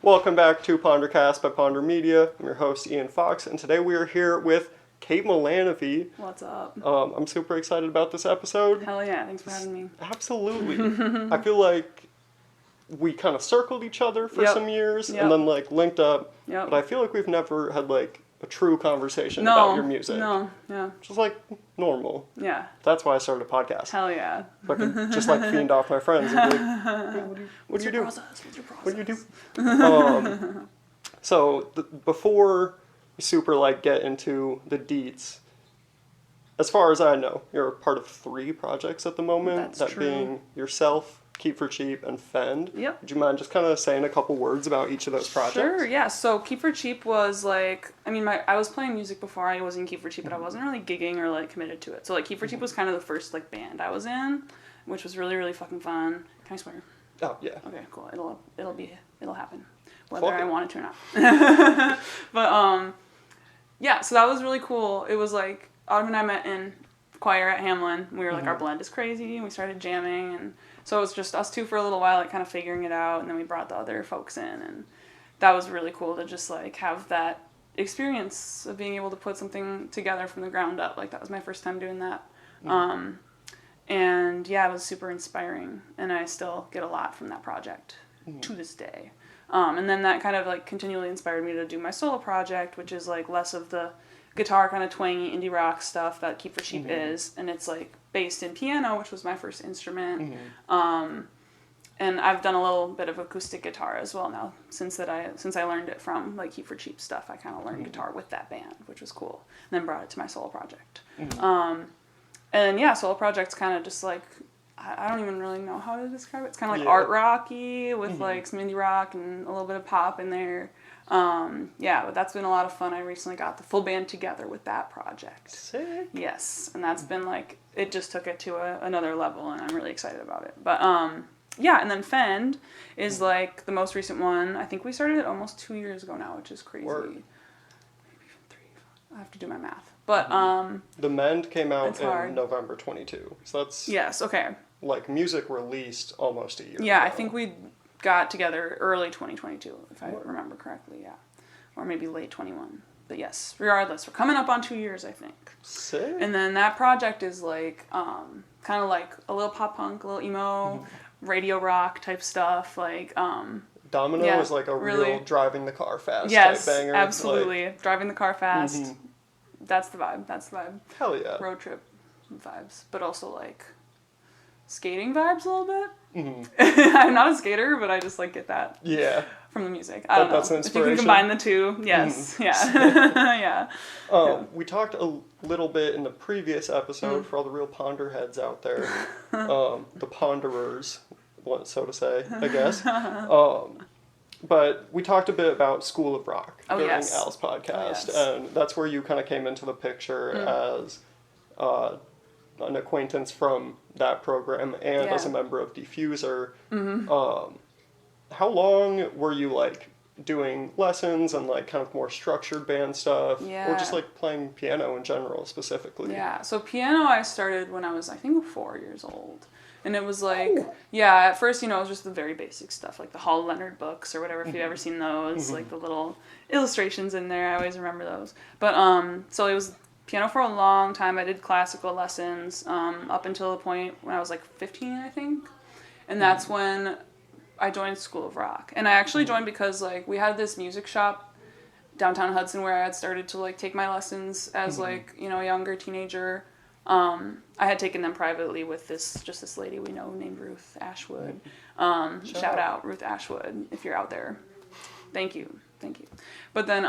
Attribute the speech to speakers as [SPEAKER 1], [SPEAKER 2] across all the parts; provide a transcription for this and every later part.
[SPEAKER 1] Welcome back to PonderCast by Ponder Media. I'm your host, Ian Fox, and today we are here with Kate.malanaphy.
[SPEAKER 2] What's up?
[SPEAKER 1] I'm super excited about this episode.
[SPEAKER 2] Hell yeah, thanks for having me.
[SPEAKER 1] Absolutely. I feel like we kind of circled each other for some years and then linked up, but I feel like we've never had a true conversation about your music. Just normal.
[SPEAKER 2] Yeah.
[SPEAKER 1] That's why I started a podcast.
[SPEAKER 2] Hell yeah.
[SPEAKER 1] So I can just fiend off my friends and be like, hey, what do you do?
[SPEAKER 2] What's your process?
[SPEAKER 1] What do you do? So before we super get into the deets, as far as I know, you're a part of 3 projects at the moment.
[SPEAKER 2] That's true.
[SPEAKER 1] Being yourself, Keep for Cheap, and Fend.
[SPEAKER 2] Yep.
[SPEAKER 1] Would you mind just kind of saying a couple words about each of those projects?
[SPEAKER 2] Sure, yeah. So Keep for Cheap was I was playing music before I was in Keep for Cheap, but I wasn't really gigging or
[SPEAKER 1] committed
[SPEAKER 2] to it. So Keep for Cheap was kind of the first band I was in, which was really, really fucking fun. Can I swear?
[SPEAKER 1] Oh, yeah.
[SPEAKER 2] Okay, cool. It'll happen. Whether I want it to or not. But, yeah, so that was really cool. It was Autumn and I met in choir at Hamlin. We were our blend is crazy, and we started jamming, and so it was just us 2 for a little while, kind of figuring it out, and then we brought the other folks in, and that was really cool to just have that experience of being able to put something together from the ground up. That was my first time doing that. And yeah, it was super inspiring, and I still get a lot from that project to this day. And then that kind of continually inspired me to do my solo project, which is less of the guitar kind of twangy indie rock stuff that Keep for Cheap is, and it's based in piano, which was my first instrument. And I've done a little bit of acoustic guitar as well now since I learned it from Keep for Cheap stuff. I kind of learned guitar with that band, which was cool, and then brought it to my solo project. And yeah, solo project's kind of just I don't even really know how to describe it. It's kind of art rocky with some indie rock and a little bit of pop in there. Yeah, but that's been a lot of fun. I recently got the full band together with that project.
[SPEAKER 1] Sick.
[SPEAKER 2] Yes, and that's been it just took it to another level, and I'm really excited about it. But yeah, and then Fend is the most recent one. I think we started it almost 2 years ago now, which is crazy.
[SPEAKER 1] Word.
[SPEAKER 2] Maybe even 3. I have to do my math. But
[SPEAKER 1] The Mend came out in
[SPEAKER 2] hard.
[SPEAKER 1] November 22, so that's
[SPEAKER 2] okay.
[SPEAKER 1] Music released almost a year ago.
[SPEAKER 2] I think we got together early 2022, if I remember correctly, yeah. Or maybe late 21. But yes, regardless, we're coming up on 2 years, I think.
[SPEAKER 1] Sick.
[SPEAKER 2] And then that project is kind of a little pop punk, a little emo, radio rock type stuff.
[SPEAKER 1] Domino is a
[SPEAKER 2] really,
[SPEAKER 1] real driving the car fast
[SPEAKER 2] yes,
[SPEAKER 1] type banger.
[SPEAKER 2] Absolutely. Driving the car fast. That's the vibe.
[SPEAKER 1] Hell yeah.
[SPEAKER 2] Road trip vibes. But also skating vibes a little bit. I'm not a skater, but I just get that.
[SPEAKER 1] Yeah.
[SPEAKER 2] From the music. I don't know.
[SPEAKER 1] That's an inspiration.
[SPEAKER 2] If you can combine the two, yes. Yeah.
[SPEAKER 1] We talked a little bit in the previous episode for all the real ponder heads out there. The ponderers, so to say, I guess. But we talked a bit about School of Rock during Al's podcast, and that's where you kind of came into the picture as an acquaintance from that program and as a member of Diffuser. How long were you doing lessons and kind of more structured band stuff, or just playing piano in general specifically?
[SPEAKER 2] Yeah, so piano I started when I was I think 4 years old. And it was at first, it was just the very basic stuff, the Hall Leonard books or whatever, if you've ever seen those, the little illustrations in there, I always remember those. But, so it was piano for a long time. I did classical lessons, up until the point when I was 15, I think. And that's when I joined School of Rock. And I actually joined because, we had this music shop downtown Hudson where I had started to, take my lessons as, a younger teenager. I had taken them privately with this lady we know named Ruth Ashwood. Shout out Ruth Ashwood if you're out there. Thank you. But then,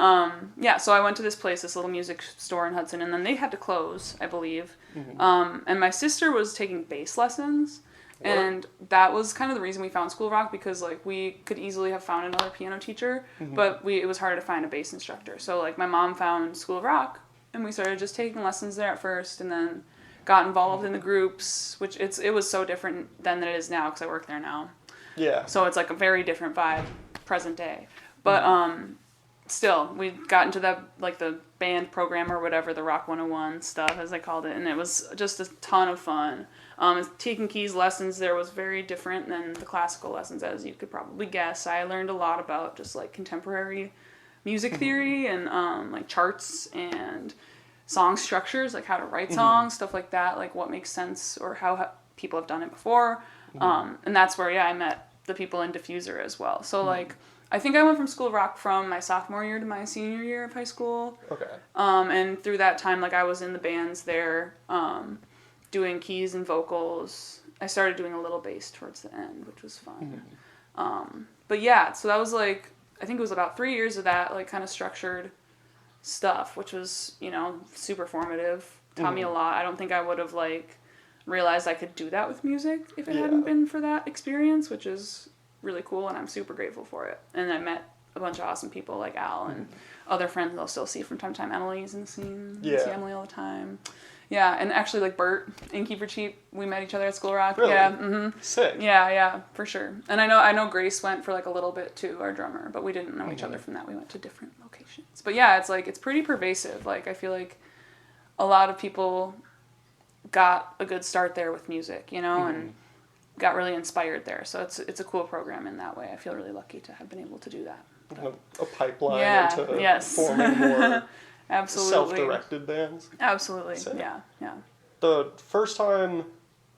[SPEAKER 2] so I went to this place, this little music store in Hudson, and then they had to close, I believe. And my sister was taking bass lessons, and that was kind of the reason we found School of Rock, because we could easily have found another piano teacher, but it was harder to find a bass instructor. So my mom found School of Rock, and we started just taking lessons there at first, and then got involved in the groups, which it was so different then than it is now, because I work there now.
[SPEAKER 1] Yeah.
[SPEAKER 2] So it's a very different vibe, present day. But still, we got into that, like, the band program or whatever, the Rock 101 stuff, as I called it, and it was just a ton of fun. Taking keys lessons there was very different than the classical lessons, as you could probably guess. I learned a lot about just, like, contemporary music theory and, like, charts and song structures, like how to write songs, stuff like that, like what makes sense or how people have done it before. And that's where, I met the people in Diffuser as well. So, like, I think I went from School of Rock from my sophomore year to my senior year of high school.
[SPEAKER 1] Okay.
[SPEAKER 2] And through that time, like, I was in the bands there, doing keys and vocals. I started doing a little bass towards the end, which was fun. But yeah, so that was, like, I think it was about 3 years of that, like, kind of structured stuff, which was, you know, super formative. Taught me a lot. I don't think I would have, like, realized I could do that with music if it hadn't been for that experience, which is really cool, and I'm super grateful for it. And I met a bunch of awesome people like Al and other friends I'll still see from time to time. Emily's in the scene. I see Emily all the time. Yeah, and actually, like, Bert and Keep for Cheap, we met each other at School of Rock.
[SPEAKER 1] Really?
[SPEAKER 2] Yeah,
[SPEAKER 1] Sick.
[SPEAKER 2] Yeah, for sure. And I know Grace went for, like, a little bit too, our drummer, but we didn't know each other from that. We went to different locations. But yeah, it's, like, it's pretty pervasive. Like, I feel like a lot of people got a good start there with music, you know, and got really inspired there. So it's a cool program in that way. I feel really lucky to have been able to do that.
[SPEAKER 1] A pipeline into forming more
[SPEAKER 2] absolutely
[SPEAKER 1] self-directed bands.
[SPEAKER 2] Absolutely.
[SPEAKER 1] So,
[SPEAKER 2] yeah.
[SPEAKER 1] The first time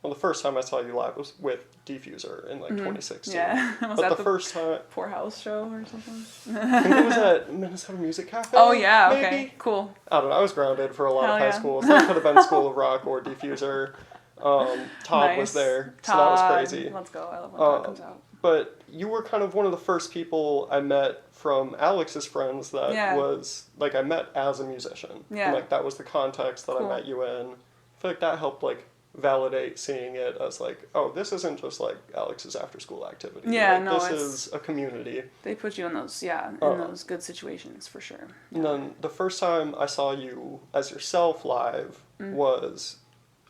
[SPEAKER 1] I saw you live was with Diffuser in, like, 2016.
[SPEAKER 2] Yeah.
[SPEAKER 1] Was that the first time?
[SPEAKER 2] Poor House show or something?
[SPEAKER 1] I think it was at Minnesota Music Cafe.
[SPEAKER 2] Oh, yeah,
[SPEAKER 1] maybe?
[SPEAKER 2] Okay, cool.
[SPEAKER 1] I don't know, I was grounded for a lot of high
[SPEAKER 2] yeah.
[SPEAKER 1] schools. That could have been School of Rock or Diffuser. Todd was there, so that was crazy.
[SPEAKER 2] Let's go, I love when Todd comes out.
[SPEAKER 1] But you were kind of one of the first people I met from Alex's friends that was, like, I met as a musician.
[SPEAKER 2] Yeah.
[SPEAKER 1] And, like, that was the context that
[SPEAKER 2] Cool.
[SPEAKER 1] I met you in. I feel like that helped, like, validate seeing it as, like, oh, this isn't just, like, Alex's after-school activity.
[SPEAKER 2] Yeah,
[SPEAKER 1] like,
[SPEAKER 2] no,
[SPEAKER 1] this is a community.
[SPEAKER 2] They put you in those, in those good situations, for sure.
[SPEAKER 1] And then the first time I saw you as yourself live was,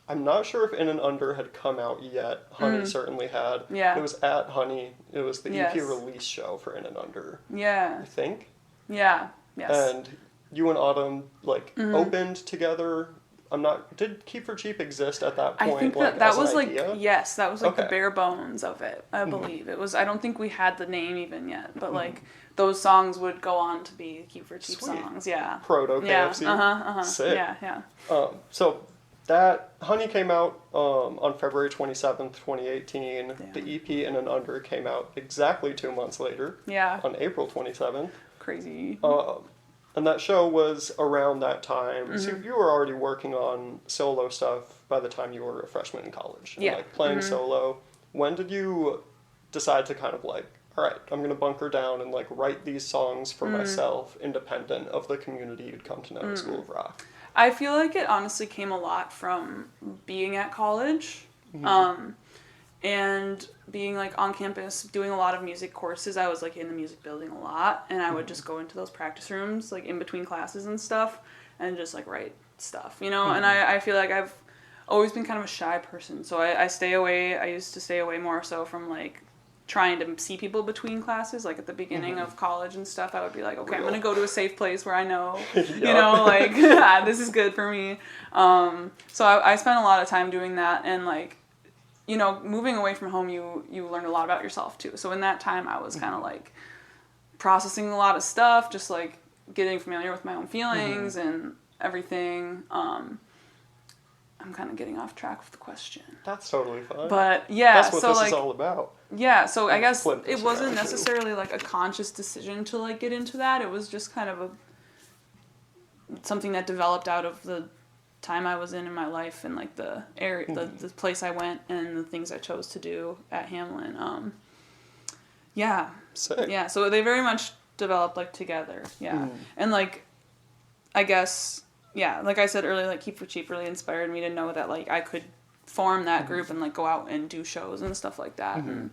[SPEAKER 1] I'm not sure if In and Under had come out yet. Honey certainly had.
[SPEAKER 2] Yeah.
[SPEAKER 1] It was at Honey. It was the EP
[SPEAKER 2] Yes.
[SPEAKER 1] release show for In and Under.
[SPEAKER 2] Yeah.
[SPEAKER 1] I think.
[SPEAKER 2] Yeah. Yes.
[SPEAKER 1] And you and Autumn, like, opened together. Did Keep for Cheap exist at that point?
[SPEAKER 2] I think
[SPEAKER 1] like,
[SPEAKER 2] that
[SPEAKER 1] as
[SPEAKER 2] was,
[SPEAKER 1] an
[SPEAKER 2] like,
[SPEAKER 1] idea?
[SPEAKER 2] yes, that was, like, the
[SPEAKER 1] Okay.
[SPEAKER 2] bare bones of it, I believe. It was, I don't think we had the name even yet, but, like, those songs would go on to be Keep for Cheap
[SPEAKER 1] Sweet.
[SPEAKER 2] songs, yeah.
[SPEAKER 1] Proto KFC.
[SPEAKER 2] Yeah,
[SPEAKER 1] Sick.
[SPEAKER 2] Yeah.
[SPEAKER 1] So that Honey came out on February 27th, 2018.
[SPEAKER 2] Damn.
[SPEAKER 1] The EP In and Under came out exactly 2 months later.
[SPEAKER 2] Yeah.
[SPEAKER 1] On April 27th.
[SPEAKER 2] Crazy.
[SPEAKER 1] And that show was around that time. So you were already working on solo stuff by the time you were a freshman in college. And, like, playing solo. When did you decide to kind of, like, all right, I'm going to bunker down and, like, write these songs for myself, independent of the community you'd come to know at School of Rock?
[SPEAKER 2] I feel like it honestly came a lot from being at college. And being, like, on campus, doing a lot of music courses. I was, like, in the music building a lot, and I would just go into those practice rooms, like, in between classes and stuff, and just, like, write stuff, you know? And I feel like I've always been kind of a shy person, so I stay away. I used to stay away more so from, like, trying to see people between classes. Like, at the beginning of college and stuff, I would be like, okay, I'm going to go to a safe place where I know, you know, like, this is good for me. So I spent a lot of time doing that, and, like, you know, moving away from home, you learn a lot about yourself, too. So in that time, I was kind of, like, processing a lot of stuff, just, like, getting familiar with my own feelings and everything. I'm kind of getting off track with the question.
[SPEAKER 1] That's totally fine.
[SPEAKER 2] But, yeah.
[SPEAKER 1] That's what
[SPEAKER 2] so,
[SPEAKER 1] this
[SPEAKER 2] like,
[SPEAKER 1] is all about.
[SPEAKER 2] Yeah, so I guess
[SPEAKER 1] Flip
[SPEAKER 2] it wasn't
[SPEAKER 1] around, too.
[SPEAKER 2] necessarily, like, a conscious decision to, like, get into that. It was just kind of something that developed out of the time I was in my life and, like, the area, the place I went and the things I chose to do at Hamlin. Yeah.
[SPEAKER 1] Sick.
[SPEAKER 2] Yeah, so they very much developed, like, together. Yeah. And, like, I guess, yeah, like I said earlier, like, Keep for Cheap really inspired me to know that, like, I could form that group and, like, go out and do shows and stuff like that. And,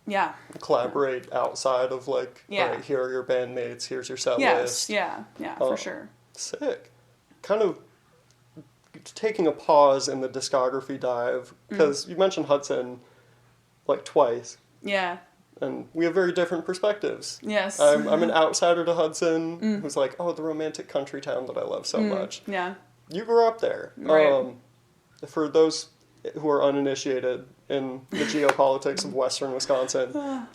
[SPEAKER 2] yeah.
[SPEAKER 1] Collaborate outside of, like, all right, here are your bandmates, here's your set list.
[SPEAKER 2] Yeah, for sure.
[SPEAKER 1] Sick. Kind of taking a pause in the discography dive, because you mentioned Hudson, like, twice.
[SPEAKER 2] Yeah.
[SPEAKER 1] and we have very different perspectives.
[SPEAKER 2] Yes.
[SPEAKER 1] I'm an outsider to Hudson who's like, oh, the romantic country town that I love so much.
[SPEAKER 2] Yeah.
[SPEAKER 1] You grew up there.
[SPEAKER 2] Right.
[SPEAKER 1] For those who are uninitiated in the geopolitics of western Wisconsin,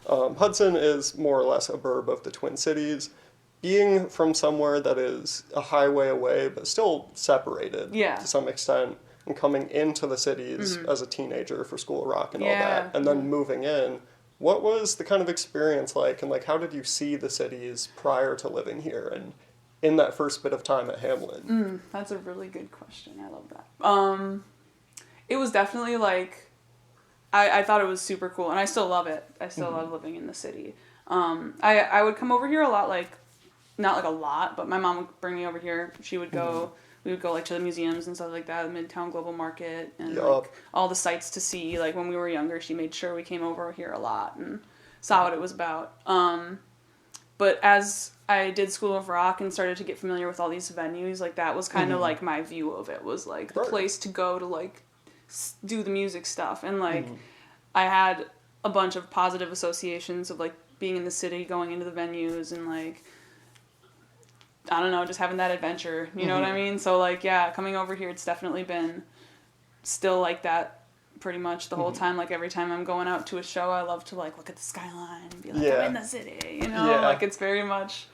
[SPEAKER 1] Hudson is more or less a burb of the Twin Cities. Being from somewhere that is a highway away, but still separated to some extent, and coming into the cities as a teenager for School of Rock and all that, and then moving in, what was the kind of experience like, and like how did you see the cities prior to living here and in that first bit of time at Hamlin?
[SPEAKER 2] That's a really good question. I love that. It was definitely like, I thought it was super cool, and I still love it. I still love living in the city. I would come over here a lot, like, not like a lot, but my mom would bring me over here. She would go, we would go like to the museums and stuff like that, the Midtown Global Market, and like all the sites to see. Like when we were younger, she made sure we came over here a lot and saw what it was about. But as I did School of Rock and started to get familiar with all these venues, like that was kind of like my view of it, was like the place to go to like do the music stuff. And like I had a bunch of positive associations of like being in the city, going into the venues, and like, I don't know, just having that adventure, you know what I mean? So like, yeah, coming over here, it's definitely been still like that pretty much the whole time. Like every time I'm going out to a show, I love to like look at the skyline and be like, I'm in the city, you know? Like it's very much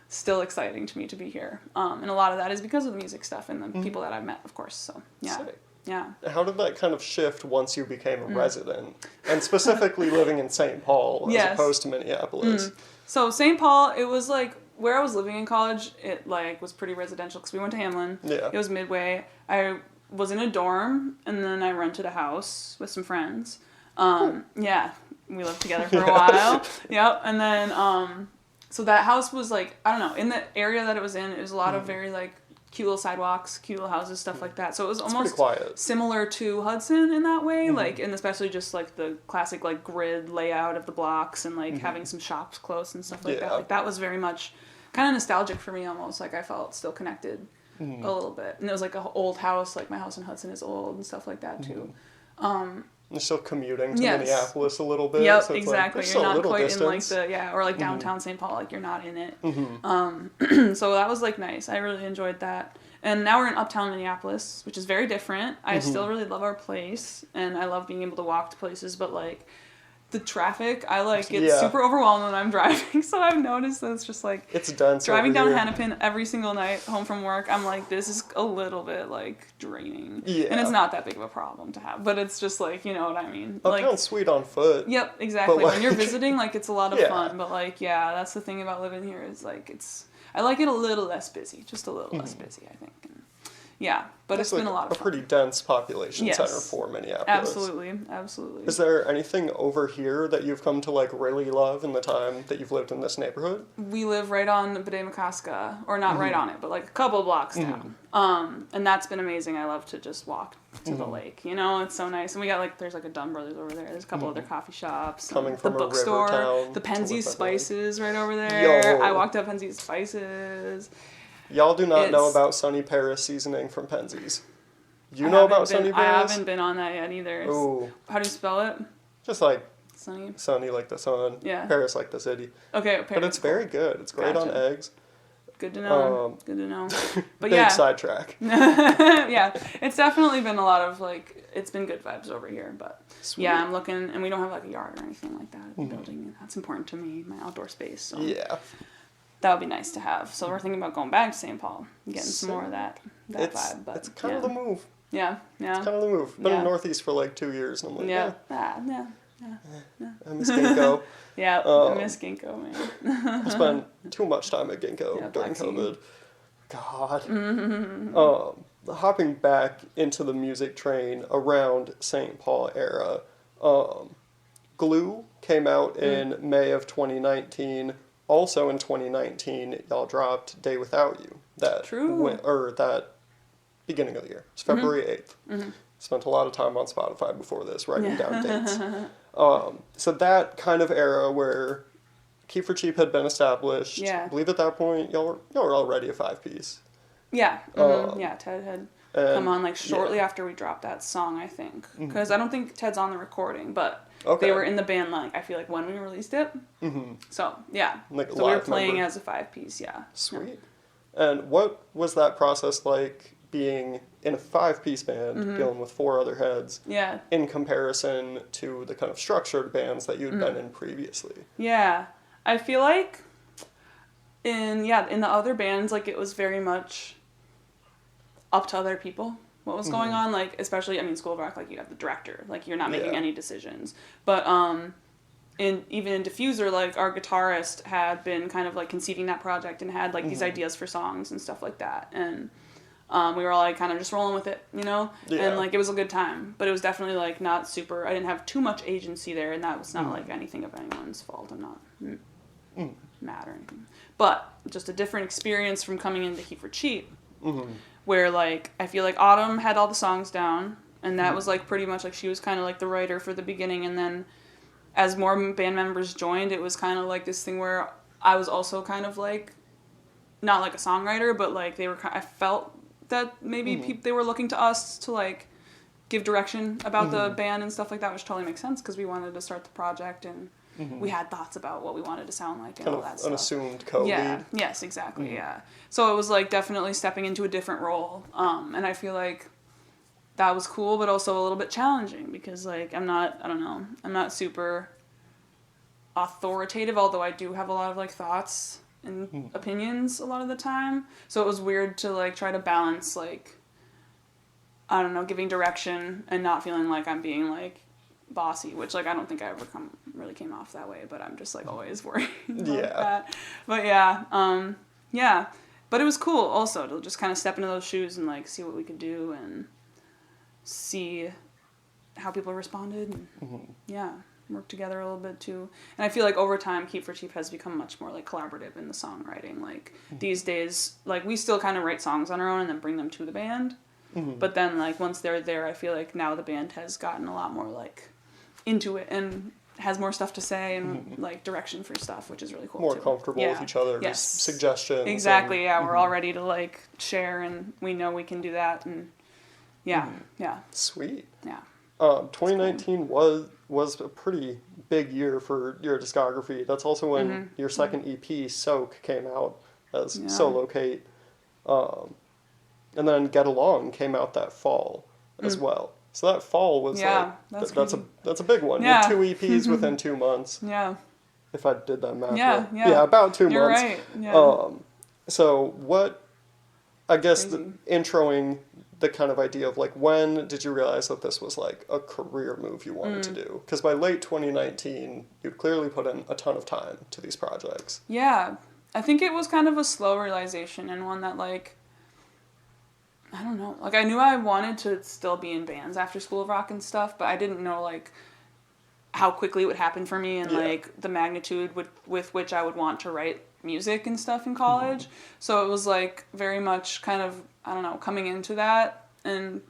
[SPEAKER 2] still exciting to me to be here. And a lot of that is because of the music stuff and the people that I've met, of course. So yeah.
[SPEAKER 1] Sick.
[SPEAKER 2] Yeah.
[SPEAKER 1] How did that kind of shift once you became a resident? And specifically living in St. Paul as opposed to Minneapolis?
[SPEAKER 2] So St. Paul, it was like, where I was living in college, it like was pretty residential because we went to Hamlin. Yeah. It was Midway. I was in a dorm, and then I rented a house with some friends. Yeah, we lived together for a while. Yep. And then, so that house was like, I don't know, in the area that it was in, it was a lot of very like cute little sidewalks, cute little houses, stuff like that. So it was almost similar to Hudson in that way, like, and especially just like the classic like grid layout of the blocks and like having some shops close and stuff like that. Like that was very much kind of nostalgic for me almost. Like I felt still connected a little bit. And it was like an old house, like my house in Hudson is old and stuff like that too.
[SPEAKER 1] You're still commuting to Minneapolis a little bit.
[SPEAKER 2] Yep,
[SPEAKER 1] so it's
[SPEAKER 2] exactly.
[SPEAKER 1] Like,
[SPEAKER 2] you're not quite
[SPEAKER 1] distance.
[SPEAKER 2] in like or like downtown St. Paul, like you're not in it. So that was like nice. I really enjoyed that. And now we're in uptown Minneapolis, which is very different. I still really love our place, and I love being able to walk to places, but like the traffic, I like get super overwhelmed when I'm driving. So I've noticed that it's just like
[SPEAKER 1] it's dense.
[SPEAKER 2] Driving down Hennepin every single night home from work, I'm like, this is a little bit like draining. Yeah. And it's not that big of a problem to have, but it's just like, you know what I mean?
[SPEAKER 1] Uptown's
[SPEAKER 2] like,
[SPEAKER 1] sweet on foot.
[SPEAKER 2] Yep, exactly. Like, when you're visiting, like it's a lot of fun, but like that's the thing about living here is like I like it a little less busy, just a little less busy, I think. And but it's been a lot of fun.
[SPEAKER 1] A pretty dense population center for Minneapolis.
[SPEAKER 2] Absolutely.
[SPEAKER 1] Is there anything over here that you've come to like really love in the time that you've lived in this neighborhood?
[SPEAKER 2] We live right on Bede-Makaska, or not right on it, but like a couple blocks down. And that's been amazing. I love to just walk to the lake. You know, it's so nice. And we got like, there's like a Dunn Brothers over there. There's a couple other coffee shops.
[SPEAKER 1] Coming from
[SPEAKER 2] the bookstore, the Penzies Spices right over there. I walked up Penzies Spices.
[SPEAKER 1] Y'all do not know about Sunny Paris seasoning from Penzies. You know about Sunny Paris?
[SPEAKER 2] I haven't been on that yet either.
[SPEAKER 1] Ooh.
[SPEAKER 2] How do you spell it?
[SPEAKER 1] Just like
[SPEAKER 2] Sunny
[SPEAKER 1] like the sun. Yeah. Paris like the city.
[SPEAKER 2] Okay, Paris.
[SPEAKER 1] But it's very good. It's great on eggs.
[SPEAKER 2] Good to know. Good to know. But
[SPEAKER 1] big sidetrack.
[SPEAKER 2] Yeah, it's definitely been a lot of like, it's been good vibes over here. But I'm looking, and we don't have like a yard or anything like that. Building, that's important to me, my outdoor space. So. Yeah. That would be nice to have. So we're thinking about going back to St. Paul and getting some more of that vibe. But
[SPEAKER 1] it's kind of the move.
[SPEAKER 2] Yeah.
[SPEAKER 1] It's kind of the move. Been in Northeast for like 2 years, and I'm like,
[SPEAKER 2] yeah.
[SPEAKER 1] I miss Ginkgo.
[SPEAKER 2] I miss Ginkgo, man.
[SPEAKER 1] I spent too much time at Ginkgo during COVID. God. Hopping back into the music train around St. Paul era, Glue came out in May of 2019. Also in 2019, y'all dropped Day Without You. That beginning of the year. It's February 8th. Spent a lot of time on Spotify before this, writing down dates. So that kind of era where Keep for Cheap had been established. I believe at that point, y'all were already a 5-piece.
[SPEAKER 2] Yeah. Ted had come on like shortly after we dropped that song, I think. Because I don't think Ted's on the recording, but
[SPEAKER 1] Okay.
[SPEAKER 2] They were in the band, like, I feel like when we released it.
[SPEAKER 1] Mm-hmm.
[SPEAKER 2] So, yeah.
[SPEAKER 1] Like
[SPEAKER 2] so we were playing
[SPEAKER 1] member.
[SPEAKER 2] as a 5-piece, yeah.
[SPEAKER 1] Sweet. Yeah. And what was that process like being in a 5-piece band, dealing with 4 other heads, in comparison to the kind of structured bands that you'd been in previously?
[SPEAKER 2] Yeah. I feel like in the other bands, like, it was very much up to other people what was going on, like, especially, I mean, School of Rock, like, you have the director, like, you're not making any decisions, but even in Diffuser, like, our guitarist had been kind of, like, conceiving that project and had, like, these ideas for songs and stuff like that, and we were all, like, kind of just rolling with it, you know, and, like, it was a good time, but it was definitely, like, not super, I didn't have too much agency there, and that was not, like, anything of anyone's fault. I'm not mad or anything, but just a different experience from coming into Keep for Cheap, where, like, I feel like Autumn had all the songs down, and that was, like, pretty much, like, she was kind of, like, the writer for the beginning, and then as more band members joined, it was kind of, like, this thing where I was also kind of, like, not, like, a songwriter, but, like, I felt that maybe they were looking to us to, like, give direction about the band and stuff like that, which totally makes sense, because we wanted to start the project, and we had thoughts about what we wanted to sound like and
[SPEAKER 1] kind
[SPEAKER 2] all that
[SPEAKER 1] of
[SPEAKER 2] stuff.
[SPEAKER 1] An assumed co-lead.
[SPEAKER 2] Yeah. Yes, exactly. Yeah. So it was, like, definitely stepping into a different role. And I feel like that was cool, but also a little bit challenging because, like, I'm not super authoritative, although I do have a lot of, like, thoughts and opinions a lot of the time. So it was weird to, like, try to balance, like, I don't know, giving direction and not feeling like I'm being, like, bossy, which, like, I don't think I ever really came off that way, but I'm just, like, always worried about that. But yeah, but it was cool also to just kind of step into those shoes and, like, see what we could do and see how people responded and work together a little bit too. And I feel like over time Keep for Cheap has become much more, like, collaborative in the songwriting. Like, these days, like, we still kind of write songs on our own and then bring them to the band, but then, like, once they're there, I feel like now the band has gotten a lot more, like, into it and has more stuff to say and like direction for stuff, which is really cool.
[SPEAKER 1] More comfortable with each other's suggestions.
[SPEAKER 2] Exactly. We're all ready to, like, share, and we know we can do that. And
[SPEAKER 1] Sweet.
[SPEAKER 2] Yeah.
[SPEAKER 1] 2019 was a pretty big year for your discography. That's also when your second EP, Soak, came out as Solo Kate. And then Get Along came out that fall as well. So that fall was that's a big one.
[SPEAKER 2] Yeah.
[SPEAKER 1] You had 2 EPs within 2 months.
[SPEAKER 2] Yeah.
[SPEAKER 1] If I did that math right.
[SPEAKER 2] Yeah,
[SPEAKER 1] about 2
[SPEAKER 2] You're
[SPEAKER 1] months.
[SPEAKER 2] Right. Yeah.
[SPEAKER 1] So what, I guess, introing the kind of idea of, like, when did you realize that this was, like, a career move you wanted to do? Because by late 2019, you'd clearly put in a ton of time to these projects.
[SPEAKER 2] Yeah. I think it was kind of a slow realization, and one that, like, I don't know. Like, I knew I wanted to still be in bands after School of Rock and stuff, but I didn't know, like, how quickly it would happen for me and, like, the magnitude with which I would want to write music and stuff in college. So it was, like, very much kind of, I don't know, coming into that and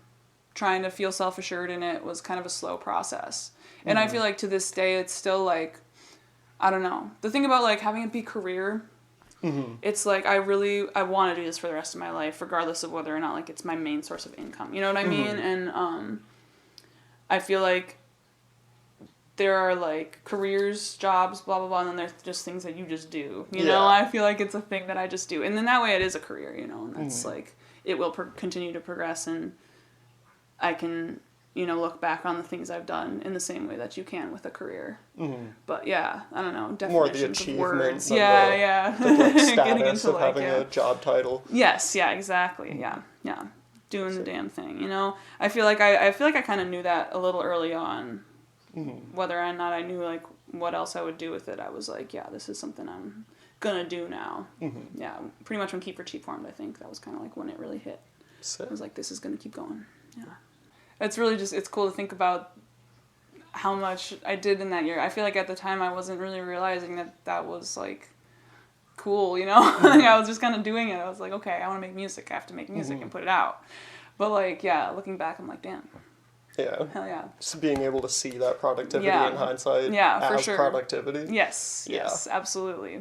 [SPEAKER 2] trying to feel self-assured in it was kind of a slow process. And I feel like to this day it's still, like, I don't know. The thing about, like, having it be career... It's like I want to do this for the rest of my life, regardless of whether or not, like, it's my main source of income. You know what I mean? And I feel like there are, like, careers, jobs, blah blah blah, and then there's just things that you just do. You know, I feel like it's a thing that I just do, and then that way it is a career. You know, and that's like it will continue to progress, and I can, you know, look back on the things I've done in the same way that you can with a career. But yeah, I don't know, definitions
[SPEAKER 1] more the achievement
[SPEAKER 2] of words.
[SPEAKER 1] The, like, status of having a job title.
[SPEAKER 2] Yes, yeah, exactly. Yeah. Doing the damn thing, you know? I feel like I kind of knew that a little early on. Whether or not I knew, like, what else I would do with it, I was like, yeah, this is something I'm gonna do now. Yeah, pretty much when Keep for Cheap formed, I think that was kind of like when it really hit. I was like, this is gonna keep going. Yeah. It's really just, it's cool to think about how much I did in that year. I feel like at the time I wasn't really realizing that was, like, cool, you know? Like, I was just kind of doing it. I was like, okay, I want to make music. I have to make music and put it out. But, like, yeah, looking back, I'm like, damn.
[SPEAKER 1] Yeah.
[SPEAKER 2] Hell yeah.
[SPEAKER 1] Just being able to see that productivity in hindsight as
[SPEAKER 2] for sure.
[SPEAKER 1] productivity.
[SPEAKER 2] Yes, absolutely.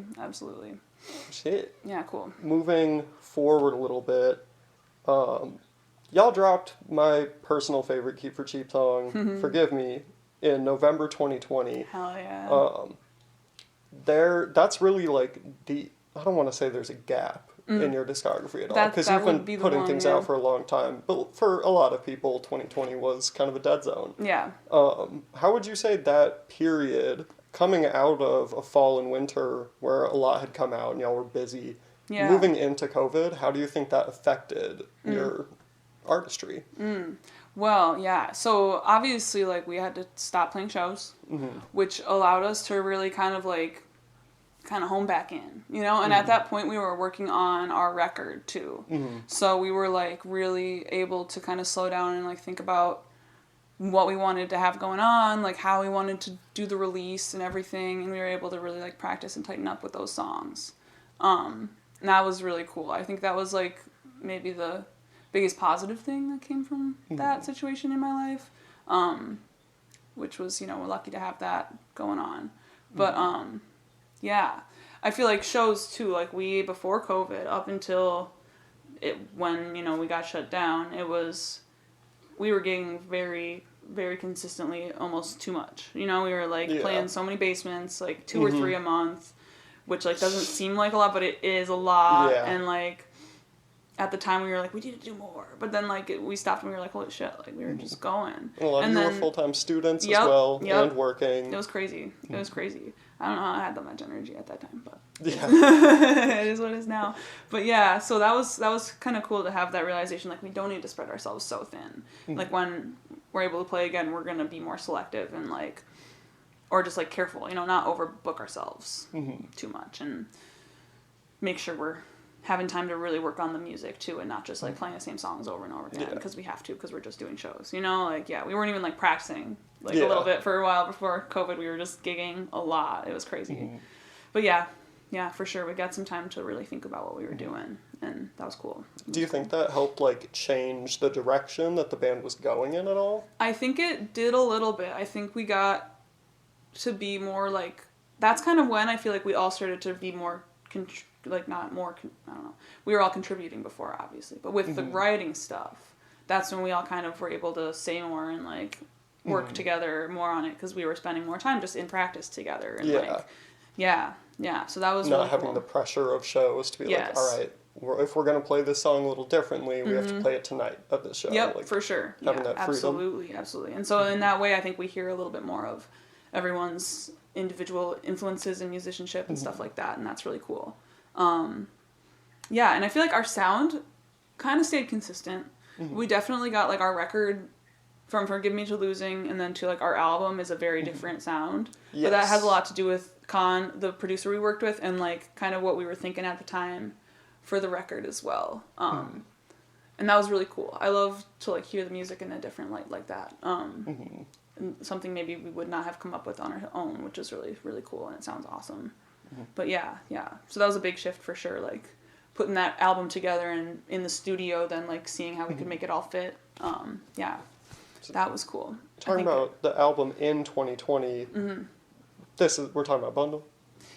[SPEAKER 1] Shit.
[SPEAKER 2] Yeah, cool.
[SPEAKER 1] Moving forward a little bit, y'all dropped my personal favorite Keep for Cheap song, Forgive Me, in November 2020.
[SPEAKER 2] Hell yeah.
[SPEAKER 1] That's really like I don't want to say there's a gap in your discography at all, because you've been putting things out for a long time, but for a lot of people 2020 was kind of a dead zone.
[SPEAKER 2] Yeah.
[SPEAKER 1] How would you say that period, coming out of a fall and winter where a lot had come out and y'all were busy, moving into COVID, how do you think that affected your artistry?
[SPEAKER 2] Well, yeah. So obviously, like, we had to stop playing shows, which allowed us to really kind of home back in, you know? And at that point, we were working on our record, too. So we were, like, really able to kind of slow down and, like, think about what we wanted to have going on, like, how we wanted to do the release and everything. And we were able to really, like, practice and tighten up with those songs. And that was really cool. I think that was, like, maybe the biggest positive thing that came from that situation in my life, which was, you know, we're lucky to have that going on. But, yeah, I feel like shows too, like before COVID, up until when, you know, we got shut down, we were getting very, very consistently almost too much. You know, we were playing so many basements, like 2 or 3 a month, which like doesn't seem like a lot, but it is a lot. Yeah. And like, at the time we were like, we need to do more. But then like we stopped and we were like, holy shit, like we were just going. And
[SPEAKER 1] a lot of you were full-time students as well and working.
[SPEAKER 2] It was crazy. It was crazy. I don't know how I had that much energy at that time, but
[SPEAKER 1] yeah.
[SPEAKER 2] It is what it is now. But yeah, so that was kind of cool to have that realization, like we don't need to spread ourselves so thin. Like when we're able to play again, we're going to be more selective and like, or just like careful, you know, not overbook ourselves too much and make sure we're having time to really work on the music too and not just like playing the same songs over and over again because we have to, because we're just doing shows, you know, like we weren't even like practicing a little bit for a while before COVID. We were just gigging a lot. It was crazy. But yeah, for sure we got some time to really think about what we were doing, and that was cool.
[SPEAKER 1] Do you think that helped like change the direction that the band was going in at all?
[SPEAKER 2] I think it did a little bit. I think we got to be more like, that's kind of when I feel like we all started to be more I don't know. We were all contributing before, obviously, but with the writing stuff, that's when we all kind of were able to say more and like work together more on it, because we were spending more time just in practice together and so that was
[SPEAKER 1] not
[SPEAKER 2] really
[SPEAKER 1] having
[SPEAKER 2] cool.
[SPEAKER 1] The pressure of shows to be like, all right, if we're going to play this song a little differently, we have to play it tonight at this show.
[SPEAKER 2] Yep,
[SPEAKER 1] like,
[SPEAKER 2] for sure.
[SPEAKER 1] Having that freedom.
[SPEAKER 2] Absolutely. And so in that way, I think we hear a little bit more of everyone's individual influences and musicianship and stuff like that, and that's really cool. And I feel like our sound kind of stayed consistent. We definitely got like our record from Forgive Me to Losing and then to like our album is a very different sound. Yes. But that has a lot to do with Con, the producer we worked with, and like kind of what we were thinking at the time for the record as well. And that was really cool. I love to like hear the music in a different light like that. And something maybe we would not have come up with on our own, which is really, really cool, and it sounds awesome. But yeah. So that was a big shift for sure, like putting that album together and in the studio, then like seeing how we could make it all fit. So that was cool.
[SPEAKER 1] Talking about the album in 2020, we're talking about Bundle?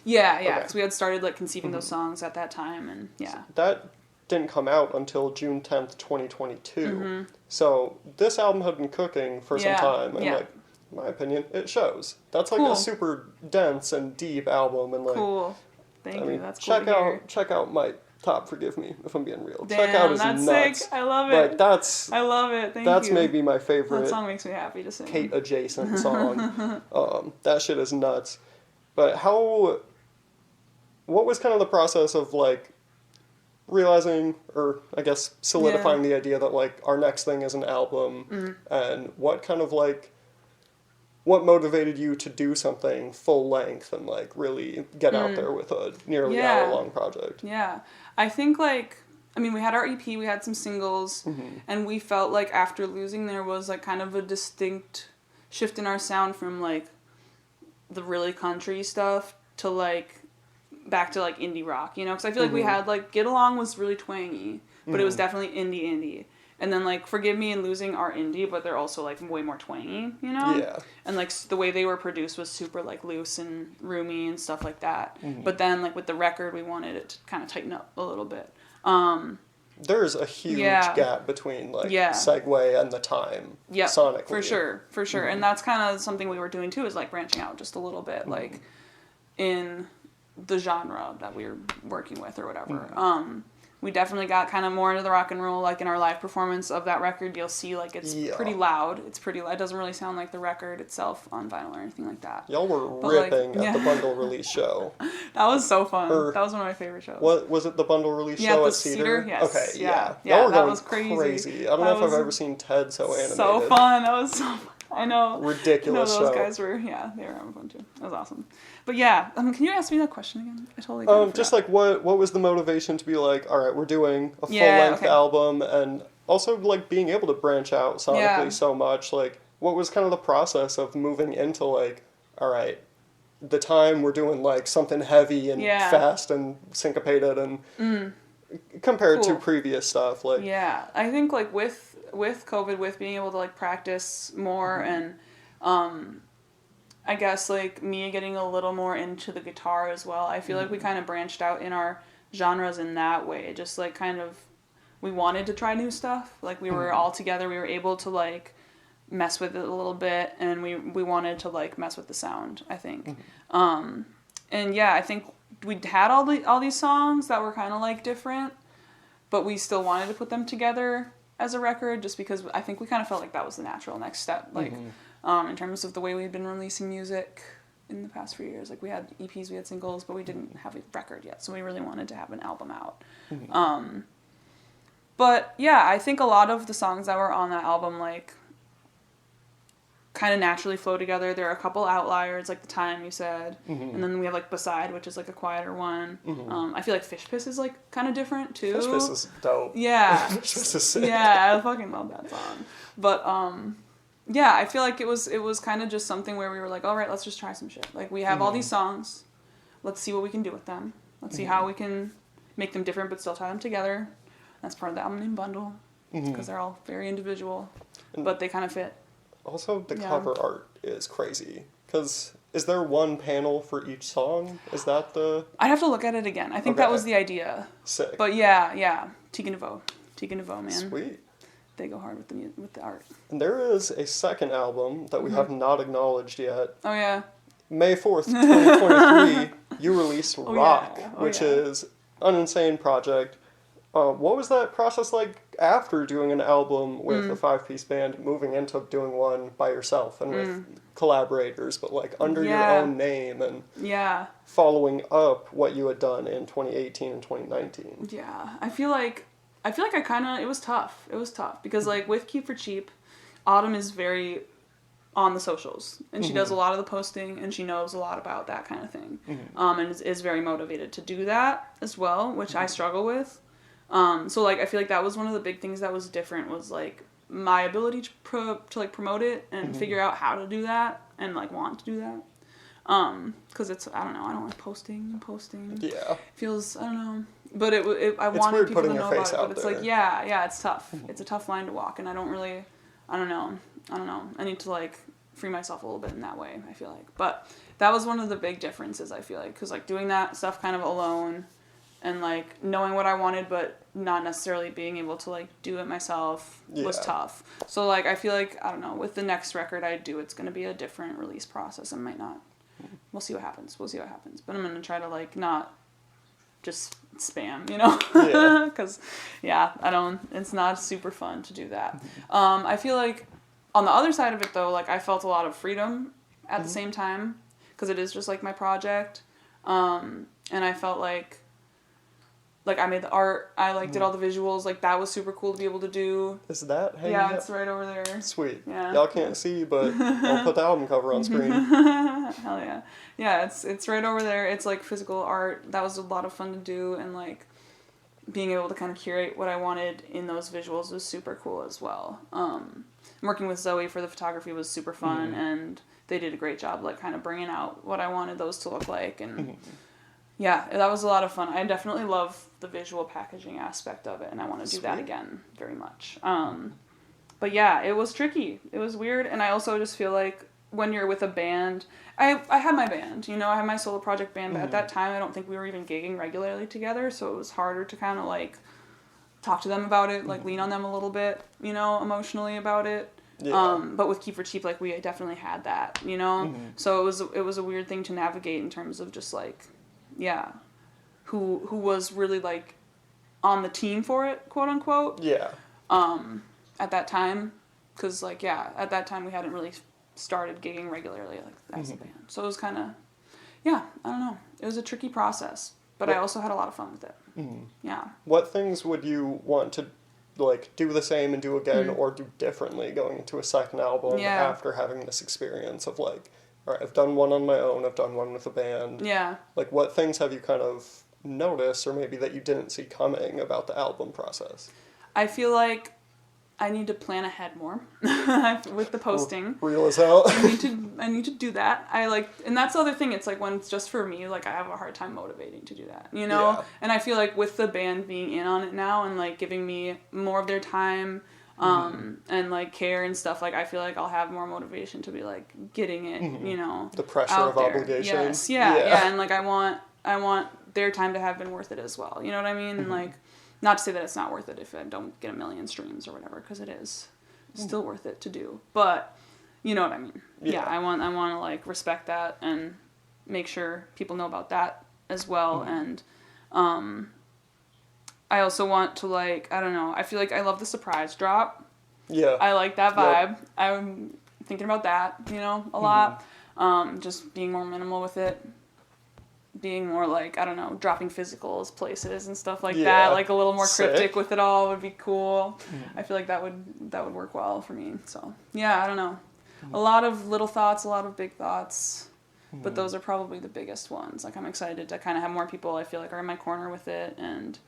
[SPEAKER 2] Yeah, because we had started like conceiving those songs at that time, and
[SPEAKER 1] So that didn't come out until June 10th, 2022. So this album had been cooking for some time, and like, in my opinion, it shows. That's like a super dense and deep album, and like
[SPEAKER 2] cool. Thank you. That's cool.
[SPEAKER 1] Check out my top Forgive Me, if I'm being real.
[SPEAKER 2] Damn,
[SPEAKER 1] check out is
[SPEAKER 2] that's
[SPEAKER 1] nuts.
[SPEAKER 2] Sick. I love it.
[SPEAKER 1] Like
[SPEAKER 2] I love it. Thank you.
[SPEAKER 1] That's maybe my favorite.
[SPEAKER 2] That song makes me happy to sing.
[SPEAKER 1] Kate adjacent song. That shit is nuts. But what was kind of the process of like realizing, or I guess solidifying the idea that like our next thing is an album, and what motivated you to do something full length and like really get out there with a nearly hour-long project?
[SPEAKER 2] Yeah. I think we had our EP, we had some singles, and we felt like after Losing there was like kind of a distinct shift in our sound from like the really country stuff to like back to like indie rock, you know? Because I feel like we had like Get Along was really twangy, but it was definitely indie. And then, like, Forgive Me and Losing are indie, but they're also, like, way more twangy, you know?
[SPEAKER 1] Yeah.
[SPEAKER 2] And, like, the way they were produced was super, like, loose and roomy and stuff like that. But then, like, with the record, we wanted it to kind of tighten up a little bit.
[SPEAKER 1] there's a huge gap between like Segway and the time sonically.
[SPEAKER 2] For sure. Mm-hmm. And that's kind of something we were doing too, is like branching out just a little bit, like in the genre that we were working with or whatever. We definitely got kind of more into the rock and roll, like in our live performance of that record. You'll see like it's pretty loud. It doesn't really sound like the record itself on vinyl or anything like that.
[SPEAKER 1] Y'all were ripping at the bundle release show.
[SPEAKER 2] That was so fun. That was one of my favorite shows.
[SPEAKER 1] What was it? The bundle release show at Cedar?
[SPEAKER 2] Yes.
[SPEAKER 1] Okay,
[SPEAKER 2] yeah.
[SPEAKER 1] Y'all were
[SPEAKER 2] that
[SPEAKER 1] going
[SPEAKER 2] was crazy.
[SPEAKER 1] I don't know if I've ever seen Ted so animated.
[SPEAKER 2] So fun. That was so fun. I know.
[SPEAKER 1] Ridiculous
[SPEAKER 2] those guys were, they were having fun too. That was awesome. But yeah, can you ask me that question again? I totally forgot.
[SPEAKER 1] Just like what was the motivation to be like, all right, we're doing a full-length album, and also like being able to branch out sonically so much. Like, what was kind of the process of moving into like, all right, the time we're doing like something heavy and fast and syncopated and compared to previous stuff, like
[SPEAKER 2] I think like with COVID, with being able to like practice more and I guess like me getting a little more into the guitar as well, I feel like we kind of branched out in our genres in that way. Just like kind of we wanted to try new stuff, like we were all together, we were able to like mess with it a little bit, and we wanted to like mess with the sound, I think. And I think we had all these songs that were kind of like different, but we still wanted to put them together as a record, just because I think we kind of felt like that was the natural next step, like in terms of the way we'd been releasing music in the past few years. Like we had EPs, we had singles, but we didn't have a record yet, so we really wanted to have an album out. But yeah, I think a lot of the songs that were on that album like kind of naturally flow together. There are a couple outliers, like The Time you said, and then we have like Beside, which is like a quieter one. I feel like Fish Piss is like kind of different too.
[SPEAKER 1] Fish Piss is dope.
[SPEAKER 2] Yeah.
[SPEAKER 1] Fish Piss is sick.
[SPEAKER 2] Yeah, I fucking love that song. But I feel like it was kind of just something where we were like, all right, let's just try some shit. Like we have all these songs, let's see what we can do with them. Let's see how we can make them different but still tie them together. That's part of the album name Bundle, because they're all very individual, but they kind of fit.
[SPEAKER 1] Also, the cover art is crazy. Because is there one panel for each song? Is that the...
[SPEAKER 2] I'd have to look at it again. I think that was the idea.
[SPEAKER 1] Sick.
[SPEAKER 2] But yeah. Tegan DeVoe, man.
[SPEAKER 1] Sweet.
[SPEAKER 2] They go hard with the art.
[SPEAKER 1] And there is a second album that we have not acknowledged yet.
[SPEAKER 2] Oh, yeah.
[SPEAKER 1] May 4th, 2023, you released Rock, which is an insane project. What was that process like after doing an album with a 5-piece band, moving into doing one by yourself and with collaborators, but like under your own name and following up what you had done in 2018 and 2019?
[SPEAKER 2] Yeah, I feel like I kind of, it was tough. It was tough because like with Keep for Cheap, Autumn is very on the socials, and she does a lot of the posting, and she knows a lot about that kind of thing, and is very motivated to do that as well, which I struggle with. So like I feel like that was one of the big things that was different, was like my ability to like promote it and figure out how to do that and like want to do that. Cause it's, I don't know, I don't like posting.
[SPEAKER 1] Yeah.
[SPEAKER 2] Feels, I don't know, but I wanted people to know about it, but it's like, yeah, it's tough. It's a tough line to walk, and I don't know. I need to like free myself a little bit in that way, I feel like. But that was one of the big differences, I feel like, cause like doing that stuff kind of alone and like knowing what I wanted, but not necessarily being able to like do it myself was tough. So like I feel like, I don't know, with the next record I do, it's gonna be a different release process. I might not. We'll see what happens. But I'm gonna try to like not just spam, you know? Because it's not super fun to do that. I feel like on the other side of it though, like I felt a lot of freedom at the same time, because it is just like my project. And I felt like I made the art, I like did all the visuals, like that was super cool to be able to do.
[SPEAKER 1] Is that hanging up?
[SPEAKER 2] It's right over there.
[SPEAKER 1] Sweet. Yeah. Y'all can't see, but I'll put the album cover on screen.
[SPEAKER 2] Hell yeah. Yeah, it's right over there. It's like physical art. That was a lot of fun to do, and like being able to kind of curate what I wanted in those visuals was super cool as well. Working with Zoe for the photography was super fun, and they did a great job like kind of bringing out what I wanted those to look like, and yeah, that was a lot of fun. I definitely love the visual packaging aspect of it, and I want to do that again very much. But yeah, it was tricky. It was weird, and I also just feel like when you're with a band, I had my band, you know, I had my solo project band, but at that time I don't think we were even gigging regularly together, so it was harder to kind of like talk to them about it, like lean on them a little bit, you know, emotionally about it. Yeah. But with Keep for Cheap, like we definitely had that, you know. So it was a weird thing to navigate in terms of just like, yeah, who was really like on the team for it, quote unquote. Yeah. At that time, because like at that time we hadn't really started gigging regularly like as a band, so it was kind of I don't know. It was a tricky process, but I also had a lot of fun with it. Yeah. What
[SPEAKER 1] things would you want to like do the same and do again or do differently going into a second album after having this experience of like, all right, I've done one on my own, I've done one with a band. Yeah. Like what things have you kind of noticed or maybe that you didn't see coming about the album process?
[SPEAKER 2] I feel like I need to plan ahead more with the posting.
[SPEAKER 1] Real as hell.
[SPEAKER 2] I need to do that. And that's the other thing. It's like when it's just for me, like I have a hard time motivating to do that, you know? Yeah. And I feel like with the band being in on it now and like giving me more of their time, and like care and stuff, like I feel like I'll have more motivation to be like getting it, you know,
[SPEAKER 1] the pressure of there. Obligation.
[SPEAKER 2] Yes. Yeah. And like I want their time to have been worth it as well. You know what I mean? And like, not to say that it's not worth it if I don't get 1 million streams or whatever, because it is still worth it to do. But you know what I mean? Yeah, I want to like respect that and make sure people know about that as well. And I also want to like, I don't know, I feel like I love the surprise drop. Yeah. I like that vibe. Yep. I'm thinking about that, you know, a lot. Just being more minimal with it. Being more like, I don't know, dropping physicals places and stuff like that, like a little more cryptic with it all would be cool. I feel like that would work well for me. So yeah, I don't know, a lot of little thoughts, a lot of big thoughts, but those are probably the biggest ones. Like I'm excited to kind of have more people I feel like are in my corner with it and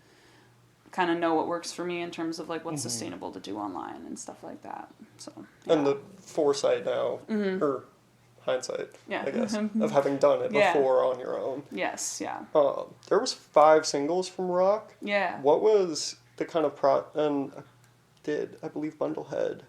[SPEAKER 2] kind of know what works for me in terms of like what's sustainable to do online and stuff like that. So
[SPEAKER 1] and the foresight now or hindsight, I guess, of having done it before on your own.
[SPEAKER 2] Yes, yeah.
[SPEAKER 1] There was 5 singles from Rock.
[SPEAKER 2] Yeah.
[SPEAKER 1] What was the kind of and did I believe Bundlehead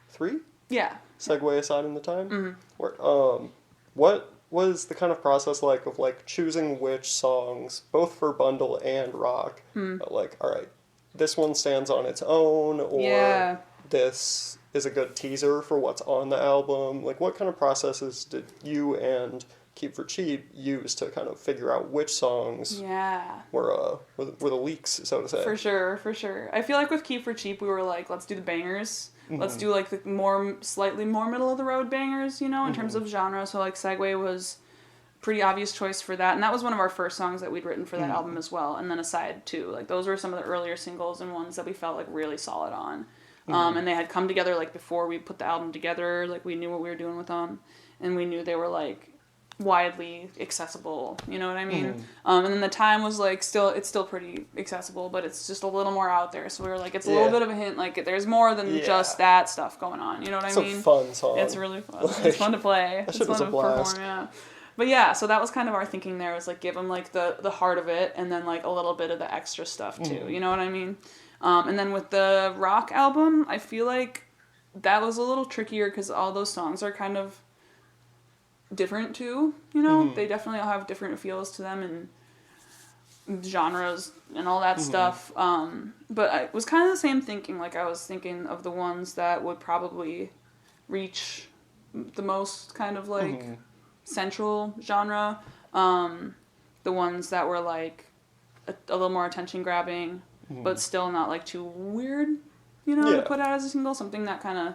[SPEAKER 1] 3? Yeah. Segue aside in the time. What was the kind of process like of like choosing which songs, both for Bundle and Rock? Like, all right, this one stands on its own, or this is a good teaser for what's on the album. Like, what kind of processes did you and Keep for Cheap use to kind of figure out which songs were the leaks, so to say?
[SPEAKER 2] For sure. I feel like with Keep for Cheap, we were like, let's do the bangers. Let's do like the slightly more middle of the road bangers, you know, in terms of genre. So like Segway was pretty obvious choice for that, and that was one of our first songs that we'd written for that album as well. And then Aside too, like those were some of the earlier singles and ones that we felt like really solid on. And they had come together like before we put the album together, like we knew what we were doing with them, and we knew they were like widely accessible, you know what I mean? And then The Time was like it's still pretty accessible, but it's just a little more out there, so we were like, it's a little bit of a hint, like there's more than just that stuff going on, you know what I mean?
[SPEAKER 1] It's a fun song.
[SPEAKER 2] It's really fun. Like, it's fun to play. It's fun to perform, But yeah, so that was kind of our thinking there, was like give them like the heart of it and then like a little bit of the extra stuff too, you know what I mean? And then with the Rock album, I feel like that was a little trickier because all those songs are kind of different too, you know? They definitely all have different feels to them and genres and all that stuff. But I was kind of the same thinking. Like I was thinking of the ones that would probably reach the most kind of like central genre. The ones that were like a little more attention grabbing. But still not like too weird, you know, to put out as a single. Something that kind of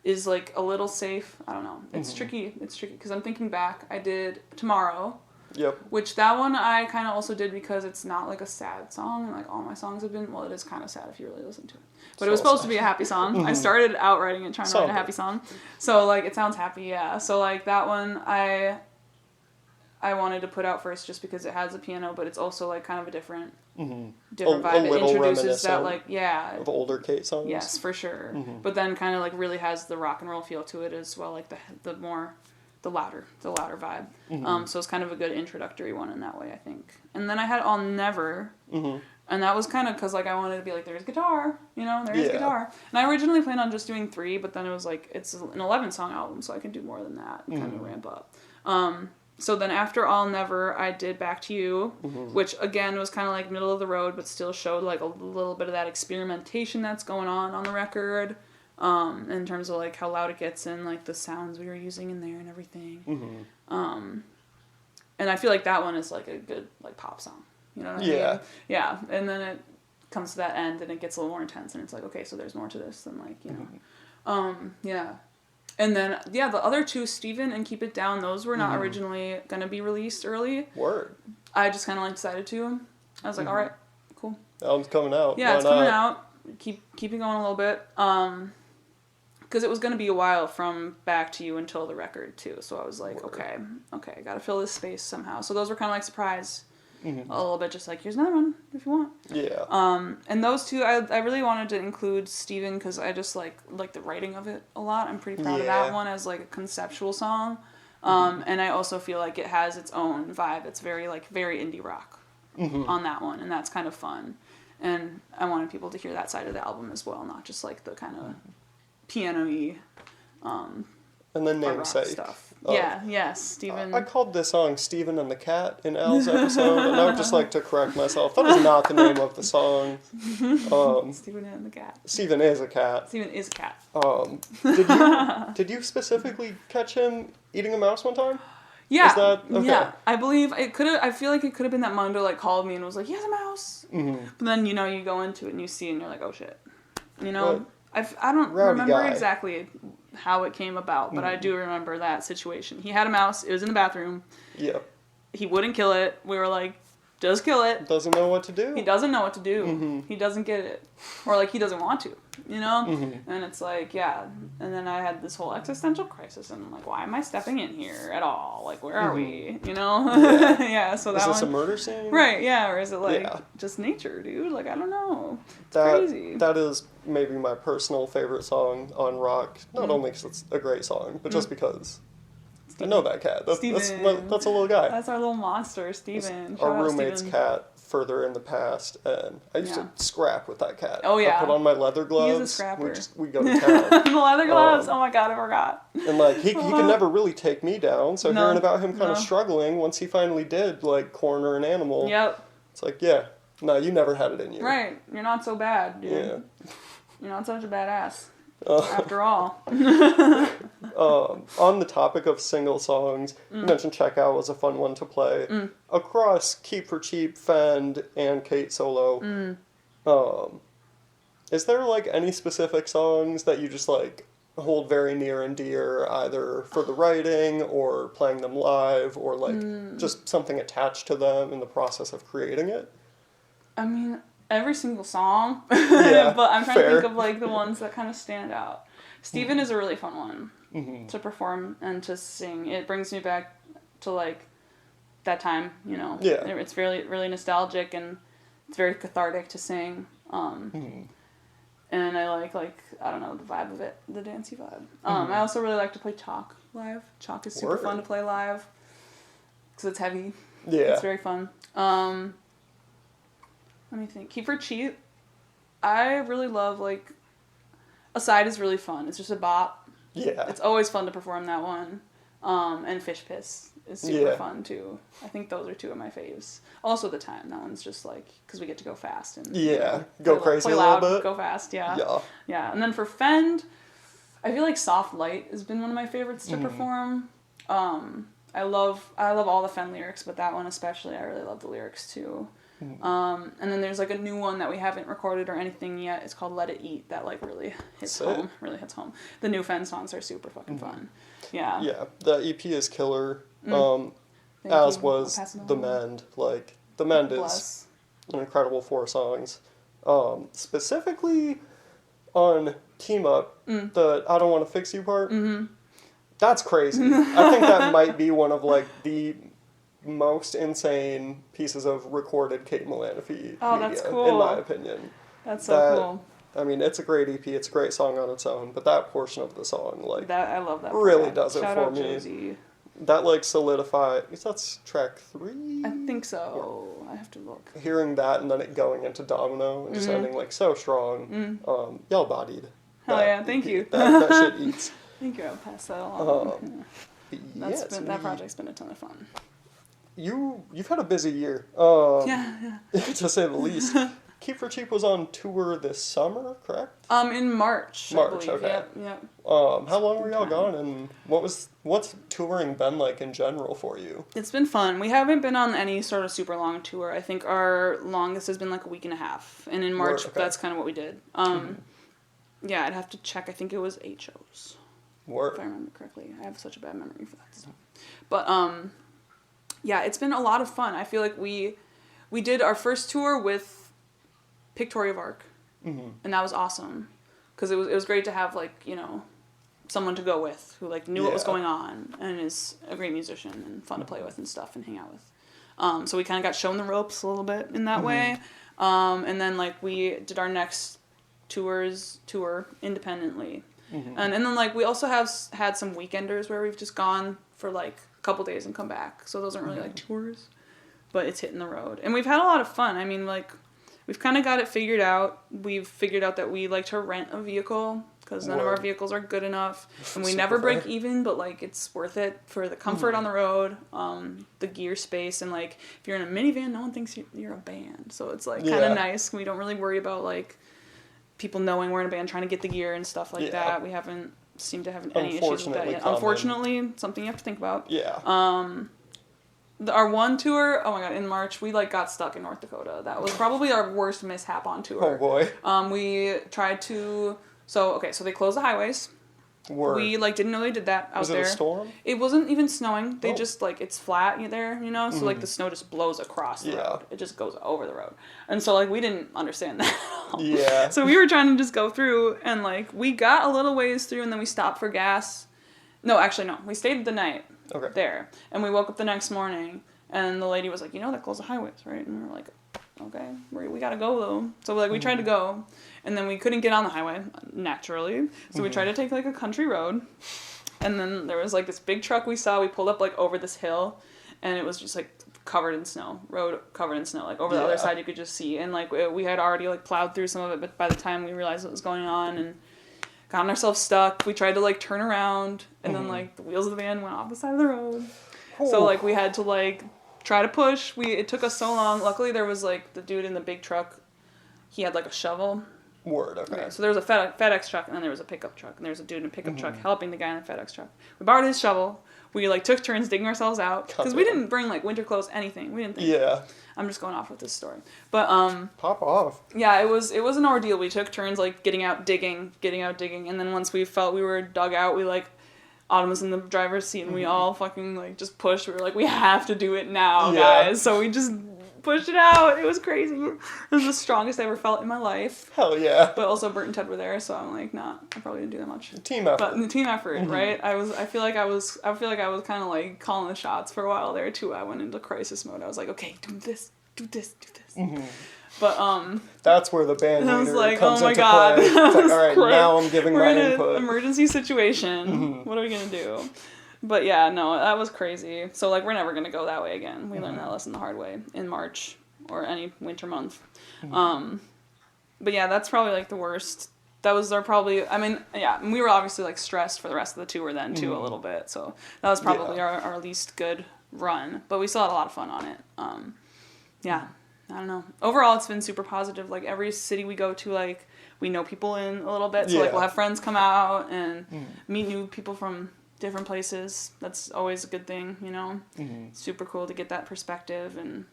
[SPEAKER 2] is like a little safe. I don't know. It's tricky. It's tricky because I'm thinking back. I did Tomorrow. Yep. Which that one I kind of also did because it's not like a sad song. And like all my songs have been. Well, it is kind of sad if you really listen to it. But it was supposed to be a happy song. I started out writing it trying to write a happy song. So like it sounds happy, yeah. So like that one I wanted to put out first just because it has a piano, but it's also like kind of a different vibe. It introduces that like
[SPEAKER 1] of older Kate songs.
[SPEAKER 2] Yes, for sure. But then kind of like really has the rock and roll feel to it as well, like the louder vibe. So it's kind of a good introductory one in that way, I think. And then I had I'll Never, and that was kind of because like I wanted to be like there's guitar, you know, there is guitar. And I originally planned on just doing 3, but then it was like it's an 11 song album, so I can do more than that and kind of ramp up. So then after All Never, I did Back to You, which again was kind of like middle of the road, but still showed like a little bit of that experimentation that's going on the record, in terms of like how loud it gets and like the sounds we were using in there and everything. And I feel like that one is like a good like pop song. You know what I mean? Yeah. And then it comes to that end and it gets a little more intense and it's like, okay, so there's more to this than like, you know. Yeah. And then, the other two, Steven and Keep It Down, those were not originally going to be released early.
[SPEAKER 1] Word.
[SPEAKER 2] I just kind of like decided to. I was like, all right, cool.
[SPEAKER 1] Album's coming out.
[SPEAKER 2] Yeah, it's coming out. Keep it going a little bit. Because it was going to be a while from Back to You until the record, too. So I was like, okay, I got to fill this space somehow. So those were kind of like surprise. A little bit, just like, here's another one if you want.
[SPEAKER 1] Yeah.
[SPEAKER 2] And those two, I really wanted to include Steven because I just like the writing of it a lot. I'm pretty proud of that one as like a conceptual song. And I also feel like it has its own vibe. It's very indie rock on that one, and that's kind of fun. And I wanted people to hear that side of the album as well, not just like the kind of piano-y
[SPEAKER 1] and then Namesake
[SPEAKER 2] stuff. Steven.
[SPEAKER 1] I called this song Steven and the Cat in Al's episode, and I would just like to correct myself. That is not the name of the song.
[SPEAKER 2] Steven and the Cat.
[SPEAKER 1] Steven is a cat.
[SPEAKER 2] Steven is a cat.
[SPEAKER 1] Did you specifically catch him eating a mouse one time?
[SPEAKER 2] Yeah.
[SPEAKER 1] Is that, okay. Yeah.
[SPEAKER 2] I believe it could have, I feel like it could have been that Mondo like called me and was like, he has a mouse. But then, you know, you go into it and you see and you're like, oh shit. You know? I don't remember exactly how it came about, but I do remember that situation. He had a mouse. It was in the bathroom.
[SPEAKER 1] Yep.
[SPEAKER 2] He wouldn't kill it. We were like, just kill it.
[SPEAKER 1] Doesn't know what to do.
[SPEAKER 2] He doesn't know what to do. He doesn't get it. Or like he doesn't want to, you know? And it's like, yeah. And then I had this whole existential crisis and I'm like, why am I stepping in here at all? Like, where are we? You know? Yeah, so that
[SPEAKER 1] is this a murder scene?
[SPEAKER 2] Right, yeah. Or is it like just nature, dude? Like, I don't know. It's crazy.
[SPEAKER 1] That is maybe my personal favorite song on rock. Not only because it's a great song, but just because I know that cat. That's a little guy.
[SPEAKER 2] That's our little monster, Steven.
[SPEAKER 1] Our roommate's cat further in the past, and I used to scrap with that cat.
[SPEAKER 2] Oh, yeah.
[SPEAKER 1] I put on my leather gloves.
[SPEAKER 2] He's a scrapper.
[SPEAKER 1] We go to town.
[SPEAKER 2] The leather gloves. Oh my god, I forgot.
[SPEAKER 1] And like he could never really take me down, so hearing about him kind of struggling once he finally did like corner an animal.
[SPEAKER 2] Yep.
[SPEAKER 1] It's like, no, you never had it in you.
[SPEAKER 2] Right. You're not so bad, dude. Yeah. You're not such a badass. After all.
[SPEAKER 1] On the topic of single songs, you mentioned Check Out was a fun one to play. Across Keep for Cheap, Fend, and Kate solo, is there like any specific songs that you just like hold very near and dear, either for the writing or playing them live, or like just something attached to them in the process of creating it?
[SPEAKER 2] I mean, every single song, but I'm trying to think of like the ones that kind of stand out. Steven is a really fun one to perform and to sing. It brings me back to like that time, you know. Yeah. It's really, really nostalgic and it's very cathartic to sing. And I like, I don't know, the vibe of it, the dancey vibe. I also really like to play Chalk live. Chalk is super fun to play live because it's heavy. Yeah. It's very fun. Let me think. Keep for Cheap. I really love, like, Aside is really fun. It's just a bop. Yeah. It's always fun to perform that one. And Fish Piss is super fun, too. I think those are two of my faves. Also The Time. That one's just, like, because we get to go fast. And
[SPEAKER 1] go crazy
[SPEAKER 2] play
[SPEAKER 1] a
[SPEAKER 2] loud,
[SPEAKER 1] little bit.
[SPEAKER 2] Go fast, yeah. And then for Fend, I feel like Soft Light has been one of my favorites to perform. I love all the Fend lyrics, but that one especially, I really love the lyrics, too. And then there's like a new one that we haven't recorded or anything yet. It's called Let It Eat. That like really hits home. The new Fend songs are super fucking fun. Yeah. Yeah. The EP is killer. As was The Mend. Like The Mend is an incredible 4 songs. Specifically on Team Up, the I Don't Want to Fix You part. That's crazy. I think that might be one of like the most insane pieces of recorded Kate.malanaphy media, that's cool.
[SPEAKER 1] in my opinion.
[SPEAKER 2] That's so cool.
[SPEAKER 1] I mean, it's a great EP. It's a great song on its own, but that portion of the song, like,
[SPEAKER 2] that I love that.
[SPEAKER 1] Really does it
[SPEAKER 2] Shout
[SPEAKER 1] for
[SPEAKER 2] out
[SPEAKER 1] me.
[SPEAKER 2] Josie.
[SPEAKER 1] That like solidified. That's track 3.
[SPEAKER 2] I think so. I have to look.
[SPEAKER 1] Hearing that and then it going into Domino and just ending like so strong. Y'all bodied.
[SPEAKER 2] Hell yeah! Thank you.
[SPEAKER 1] That shit eats.
[SPEAKER 2] Thank you. I'll pass that along. That project's been a ton of fun.
[SPEAKER 1] You've had a busy year.
[SPEAKER 2] Yeah.
[SPEAKER 1] To say the least. Keep for Cheap was on tour this summer, correct?
[SPEAKER 2] In March. I believe.
[SPEAKER 1] Okay.
[SPEAKER 2] Yep.
[SPEAKER 1] How long were y'all gone, and what's touring been like in general for you?
[SPEAKER 2] It's been fun. We haven't been on any sort of super long tour. I think our longest has been like a week and a half, and in March that's kind of what we did. Yeah, I'd have to check. I think it was 8 shows.
[SPEAKER 1] Word.
[SPEAKER 2] If I remember correctly. I have such a bad memory for that stuff. But yeah, it's been a lot of fun. I feel like we did our first tour with Pictoria of Arc, and that was awesome because it was great to have like, you know, someone to go with who like knew what was going on and is a great musician and fun to play with and stuff and hang out with. So we kind of got shown the ropes a little bit in that way, and then like we did our next tour independently, and then like we also have had some weekenders where we've just gone for like a couple days and come back. So those aren't really like tours, but it's hitting the road, and we've had a lot of fun. I mean, like, we've kind of got it figured out. We've figured out that we like to rent a vehicle because none of our vehicles are good enough. And we never break even, but like it's worth it for the comfort on the road, the gear space, and like if you're in a minivan, no one thinks you're a band. So it's like kind of nice. We don't really worry about like people knowing we're in a band trying to get the gear and stuff like that. We haven't seemed to have any issues with that yet. Unfortunately, something you have to think about. Yeah. Our one tour, oh my god, in March, we like got stuck in North Dakota. That was probably our worst mishap on tour.
[SPEAKER 1] Oh boy.
[SPEAKER 2] We tried to, so they closed the highways.
[SPEAKER 1] Word.
[SPEAKER 2] We like didn't know they did that out there.
[SPEAKER 1] Was it a storm?
[SPEAKER 2] It wasn't even snowing. They just like, it's flat there, you know, so like the snow just blows across the road. It just goes over the road. And so like we didn't understand that at all. Yeah. So we were trying to just go through, and like we got a little ways through, and then we stopped for gas. No, actually no. We stayed the night. There. And we woke up the next morning, and the lady was like, you know, that closed the highways, right? And we were like, okay, we gotta go, though. So, like, we tried to go, and then we couldn't get on the highway, naturally. So we tried to take, like, a country road, and then there was, like, this big truck we saw. We pulled up, like, over this hill, and it was just, like, covered in snow. Road covered in snow. Like, over the other side, you could just see. And, like, we had already, like, plowed through some of it, but by the time we realized what was going on, and gotten ourselves stuck. We tried to, like, turn around, and then, like, the wheels of the van went off the side of the road. So, like, we had to, like, try to push. It took us so long. Luckily, there was, like, the dude in the big truck. He had, like, a shovel.
[SPEAKER 1] Word, okay.
[SPEAKER 2] So there was a FedEx truck, and then there was a pickup truck. And there was a dude in a pickup truck helping the guy in the FedEx truck. We borrowed his shovel. We, like, took turns digging ourselves out. Because we didn't bring, like, winter clothes, anything. We didn't think. Yeah. I'm just going off with this story. But,
[SPEAKER 1] Pop off.
[SPEAKER 2] Yeah, it was an ordeal. We took turns, like, getting out, digging. And then once we felt we were dug out, we, like, Autumn was in the driver's seat, and we all fucking, like, just pushed. We were like, we have to do it now, guys. So we just pushed it out. It was crazy. It was the strongest I ever felt in my life.
[SPEAKER 1] Hell yeah.
[SPEAKER 2] But also Bert and Ted were there, so I'm like, nah, I probably didn't do that much.
[SPEAKER 1] Team effort.
[SPEAKER 2] But the team effort, right? I feel like I was kind of like calling the shots for a while there too. I went into crisis mode. I was like, okay, do this. But
[SPEAKER 1] that's where the band leader
[SPEAKER 2] like,
[SPEAKER 1] comes
[SPEAKER 2] oh my
[SPEAKER 1] into
[SPEAKER 2] God.
[SPEAKER 1] play. It's like, all right, now I'm giving
[SPEAKER 2] We're
[SPEAKER 1] my
[SPEAKER 2] in
[SPEAKER 1] input.
[SPEAKER 2] An emergency situation. What are we gonna do? But yeah, no, that was crazy. So like, we're never gonna go that way again. We learned that lesson the hard way in March or any winter month. But yeah, that's probably like the worst. That was probably. I mean, yeah, we were obviously like stressed for the rest of the tour then too a little bit. So that was probably our least good run. But we still had a lot of fun on it. Yeah. I don't know. Overall, it's been super positive. Like, every city we go to, like, we know people in a little bit. So, like, we'll have friends come out and meet new people from different places. That's always a good thing, you know? It's super cool to get that perspective and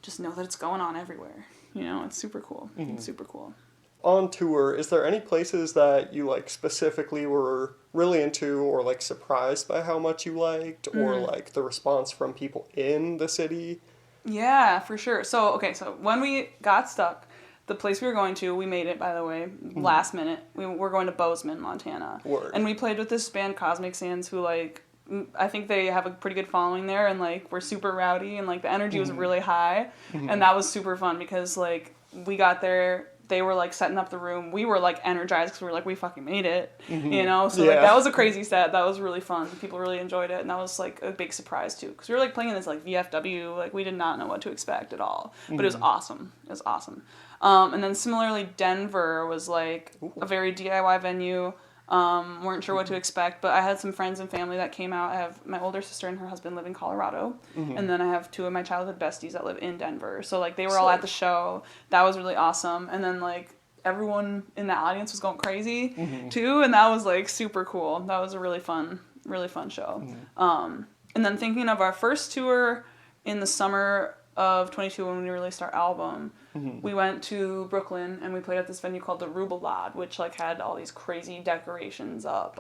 [SPEAKER 2] just know that it's going on everywhere. You know, it's super cool. It's super cool.
[SPEAKER 1] On tour, is there any places that you, like, specifically were really into or, like, surprised by how much you liked or, like, the response from people in the city?
[SPEAKER 2] Yeah, for sure. So when we got stuck, the place we were going to, we made it, by the way, last minute. We're going to Bozeman, Montana. Word. And we played with this band, Cosmic Sands, who, like, I think they have a pretty good following there, and, like, we're super rowdy, and, like, the energy was really high. And that was super fun because, like, we got there, they were, like, setting up the room. We were, like, energized because we were like, we fucking made it, you know? So, like, that was a crazy set. That was really fun. People really enjoyed it, and that was, like, a big surprise, too. Because we were, like, playing this, like, VFW. Like, we did not know what to expect at all. But it was awesome. It was awesome. And then, similarly, Denver was, like, a very DIY venue. Weren't sure what to expect, but I had some friends and family that came out. I have my older sister and her husband live in Colorado, and then I have 2 of my childhood besties that live in Denver. So like they were all at the show. That was really awesome. And then like everyone in the audience was going crazy too, and that was like super cool. That was a really fun show. And then thinking of our first tour in the summer of 22 when we released our album, we went to Brooklyn and we played at this venue called the Rubalade, which like had all these crazy decorations up.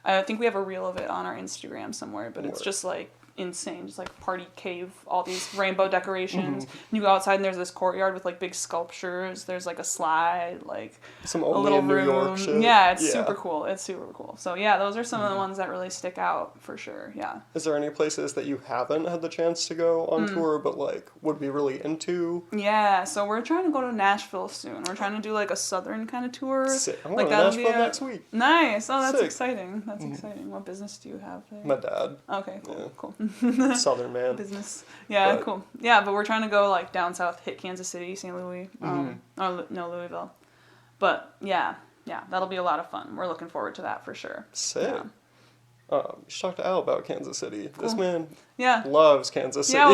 [SPEAKER 2] I think we have a reel of it on our Instagram somewhere, but it's just like insane, just like party cave, all these rainbow decorations. And you go outside and there's this courtyard with like big sculptures. There's like a slide, like
[SPEAKER 1] some
[SPEAKER 2] a
[SPEAKER 1] only
[SPEAKER 2] little
[SPEAKER 1] in
[SPEAKER 2] room.
[SPEAKER 1] New York shit.
[SPEAKER 2] Yeah, it's super cool. It's super cool. So yeah, those are some of the ones that really stick out for sure. Yeah.
[SPEAKER 1] Is there any places that you haven't had the chance to go on tour but like would be really into?
[SPEAKER 2] Yeah, so we're trying to go to Nashville soon. We're trying to do like a southern kind of tour.
[SPEAKER 1] Sick. I'm
[SPEAKER 2] like
[SPEAKER 1] going to Nashville next week.
[SPEAKER 2] Nice. Oh, that's
[SPEAKER 1] Sick.
[SPEAKER 2] Exciting. That's exciting. What business do you have there?
[SPEAKER 1] My dad.
[SPEAKER 2] Okay, cool, cool.
[SPEAKER 1] Southern man.
[SPEAKER 2] Business. Yeah, cool. Yeah, but we're trying to go like down south, hit Kansas City, St. Louis, Louisville. But yeah, that'll be a lot of fun. We're looking forward to that for sure.
[SPEAKER 1] Sick.
[SPEAKER 2] Yeah.
[SPEAKER 1] You should talk to Al about Kansas City.
[SPEAKER 2] Cool.
[SPEAKER 1] This man
[SPEAKER 2] loves
[SPEAKER 1] Kansas City.
[SPEAKER 2] Yeah,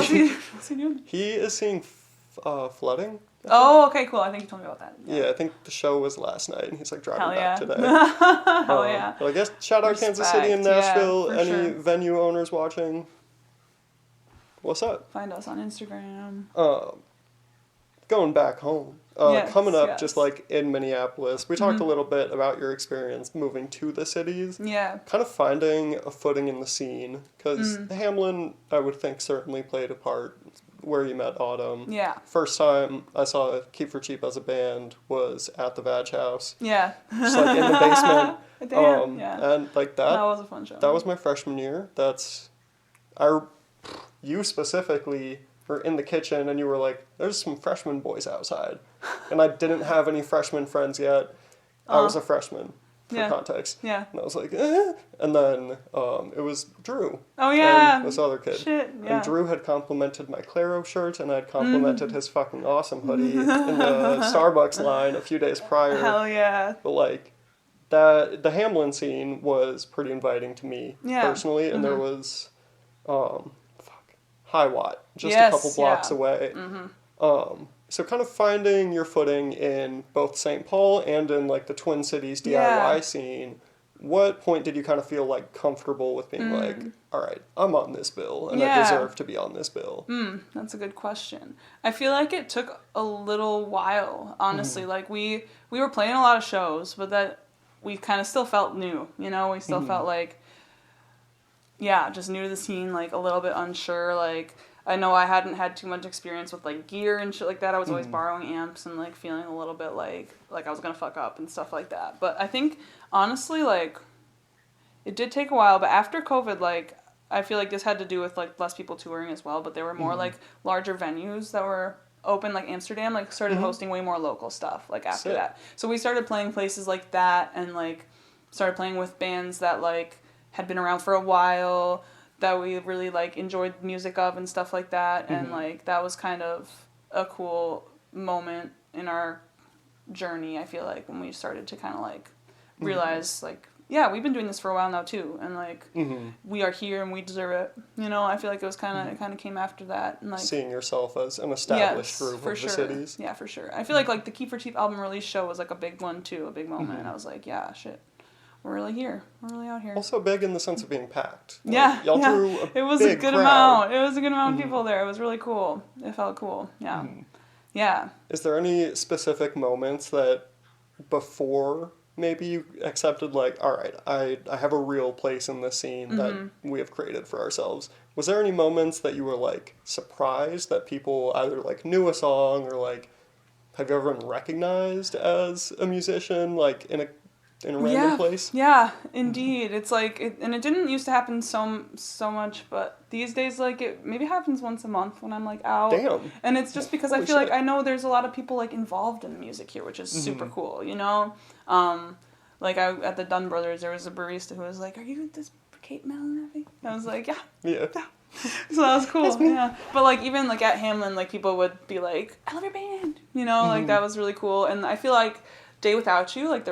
[SPEAKER 2] what's he doing?
[SPEAKER 1] He is seeing flooding.
[SPEAKER 2] Oh, okay, cool. I think you told me about that.
[SPEAKER 1] Yeah, I think the show was last night, and he's like driving back today.
[SPEAKER 2] Hell yeah.
[SPEAKER 1] But I guess shout out Kansas City and Nashville. Any venue owners watching? What's up?
[SPEAKER 2] Find us on Instagram.
[SPEAKER 1] Going back home. Coming up just like in Minneapolis. We talked a little bit about your experience moving to the cities.
[SPEAKER 2] Yeah.
[SPEAKER 1] Kind of finding a footing in the scene. Because Hamlin, I would think, certainly played a part where you met Autumn.
[SPEAKER 2] Yeah.
[SPEAKER 1] First time I saw Keep for Cheap as a band was at the Vag House.
[SPEAKER 2] Yeah.
[SPEAKER 1] Just like in the basement.
[SPEAKER 2] Damn, yeah.
[SPEAKER 1] And like that.
[SPEAKER 2] That was a fun show.
[SPEAKER 1] That was my freshman year. You specifically were in the kitchen and you were like, there's some freshman boys outside. And I didn't have any freshman friends yet. I was a freshman, for context.
[SPEAKER 2] Yeah.
[SPEAKER 1] And I was like, eh. And then it was Drew.
[SPEAKER 2] Oh, yeah.
[SPEAKER 1] And this other kid.
[SPEAKER 2] Shit, yeah.
[SPEAKER 1] And Drew had complimented my Claro shirt and I'd complimented his fucking awesome hoodie in the Starbucks line a few days prior.
[SPEAKER 2] Hell yeah.
[SPEAKER 1] But like, the Hamlin scene was pretty inviting to me personally. And there was... High Watt, just a couple blocks away. So kind of finding your footing in both St. Paul and in like the Twin Cities DIY scene. What point did you kind of feel like comfortable with being like, all right, I'm on this bill and I deserve to be on this bill?
[SPEAKER 2] That's a good question. I feel like it took a little while, honestly. Like we were playing a lot of shows, but that we kind of still felt new, you know? We still felt like, just new to the scene, like a little bit unsure. Like I know I hadn't had too much experience with like gear and shit like that. I was always borrowing amps and like feeling a little bit like I was gonna fuck up and stuff like that. But I think honestly, like it did take a while. But after COVID, like I feel like this had to do with like less people touring as well. But there were more like larger venues that were open, like Amsterdam, like started hosting way more local stuff. Like after that, so we started playing places like that and like started playing with bands that like had been around for a while that we really like enjoyed the music of and stuff like that. And like that was kind of a cool moment in our journey, I feel like, when we started to kind of like realize like, we've been doing this for a while now too, and like we are here and we deserve it, you know. I feel like it was it kind of came after that, and like
[SPEAKER 1] seeing yourself as an established group of the cities.
[SPEAKER 2] Yeah, for sure. I feel like the Keep for Cheap album release show was like a big one too, a big moment. And I was like, we're really here. We're really out here.
[SPEAKER 1] Also big in the sense of being packed. Like, y'all drew a
[SPEAKER 2] It was
[SPEAKER 1] big
[SPEAKER 2] a good
[SPEAKER 1] crowd.
[SPEAKER 2] amount. It was a good amount of people there. It was really cool. It felt cool. Yeah. Yeah.
[SPEAKER 1] Is there any specific moments that before maybe you accepted like, all right, I have a real place in this scene that we have created for ourselves? Was there any moments that you were like surprised that people either like knew a song or like, have you ever been recognized as a musician like in a random place?
[SPEAKER 2] Yeah, indeed. It's like, and it didn't used to happen so much, but these days, like, it maybe happens once a month when I'm, like, out.
[SPEAKER 1] Damn.
[SPEAKER 2] And it's just because I feel like I know there's a lot of people, like, involved in the music here, which is super cool, you know? Like, at the Dunn Brothers, there was a barista who was like, are you this Kate.malanaphy? I was like, yeah. So that was cool, yeah. But, like, even, like, at Hamlin, like, people would be like, I love your band, you know? Like, that was really cool. And I feel like Day Without You, like the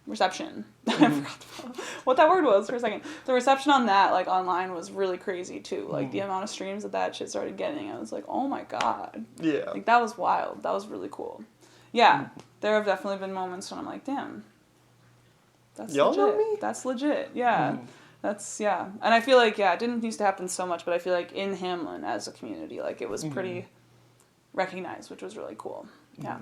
[SPEAKER 2] reception. I forgot what that word was for a second. The reception on that, like, online was really crazy, too. Like, the amount of streams that shit started getting, I was like, oh my god.
[SPEAKER 1] Yeah.
[SPEAKER 2] Like, that was wild. That was really cool. Yeah, there have definitely been moments when I'm like, damn, that's
[SPEAKER 1] Y'all
[SPEAKER 2] legit.
[SPEAKER 1] know me?
[SPEAKER 2] That's legit, yeah. That's, yeah. And I feel like, yeah, it didn't used to happen so much, but I feel like in Hamlin as a community, like, it was pretty recognized, which was really cool. Yeah.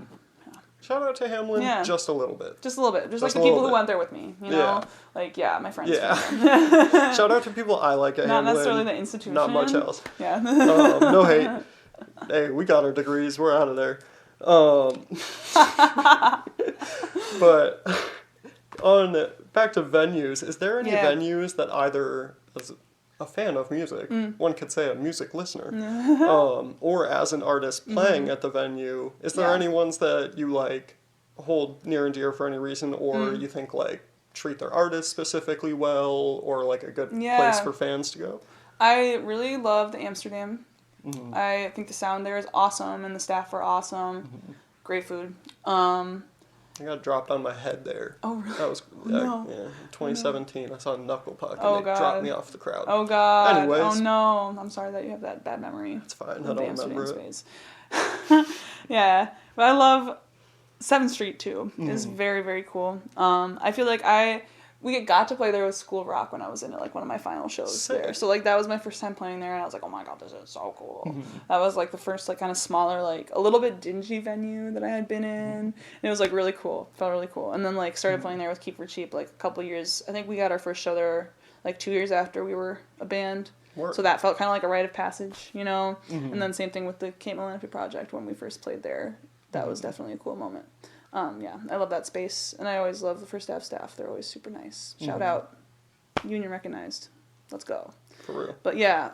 [SPEAKER 1] Shout out to Hamlin just a little bit.
[SPEAKER 2] Just a little bit. Just like the people who went there with me, you know?
[SPEAKER 1] Yeah.
[SPEAKER 2] Like, yeah, my friends.
[SPEAKER 1] Yeah. Shout out to people I like at
[SPEAKER 2] Not
[SPEAKER 1] Hamlin.
[SPEAKER 2] necessarily the institution.
[SPEAKER 1] Not much else.
[SPEAKER 2] Yeah.
[SPEAKER 1] No hate. Hey, we got our degrees. We're out of there. But back to venues, is there any venues that either as a fan of music, one could say a music listener, or as an artist playing at the venue, is there any ones that you like hold near and dear for any reason, or you think like treat their artists specifically well, or like a good place for fans to go?
[SPEAKER 2] I really loved Amsterdam. I think the sound there is awesome, and the staff are awesome. Great food.
[SPEAKER 1] I got dropped on my head there.
[SPEAKER 2] Oh, really?
[SPEAKER 1] That was
[SPEAKER 2] No.
[SPEAKER 1] 2017. I saw Knuckle Puck, and they
[SPEAKER 2] God.
[SPEAKER 1] dropped me off the crowd.
[SPEAKER 2] Oh, God.
[SPEAKER 1] Anyways.
[SPEAKER 2] Oh, no. I'm sorry that you have that bad memory.
[SPEAKER 1] It's fine. I don't remember it.
[SPEAKER 2] Space. Yeah. But I love 7th Street, too. It's very, very cool. I feel like we got to play there with School of Rock when I was in it, like one of my final shows there. So like that was my first time playing there, and I was like, oh my god, this is so cool. That was like the first like kind of smaller, like a little bit dingy venue that I had been in. And it was like really cool. Felt really cool. And then like started playing there with Keep for Cheap like a couple years. I think we got our first show there like 2 years after we were a band. So that felt kind of like a rite of passage, you know? And then same thing with the Kate.malanaphy project when we first played there. That was definitely a cool moment. Yeah, I love that space, and I always love the First Ave staff. They're always super nice. Shout out, union recognized. Let's go.
[SPEAKER 1] For real.
[SPEAKER 2] But yeah,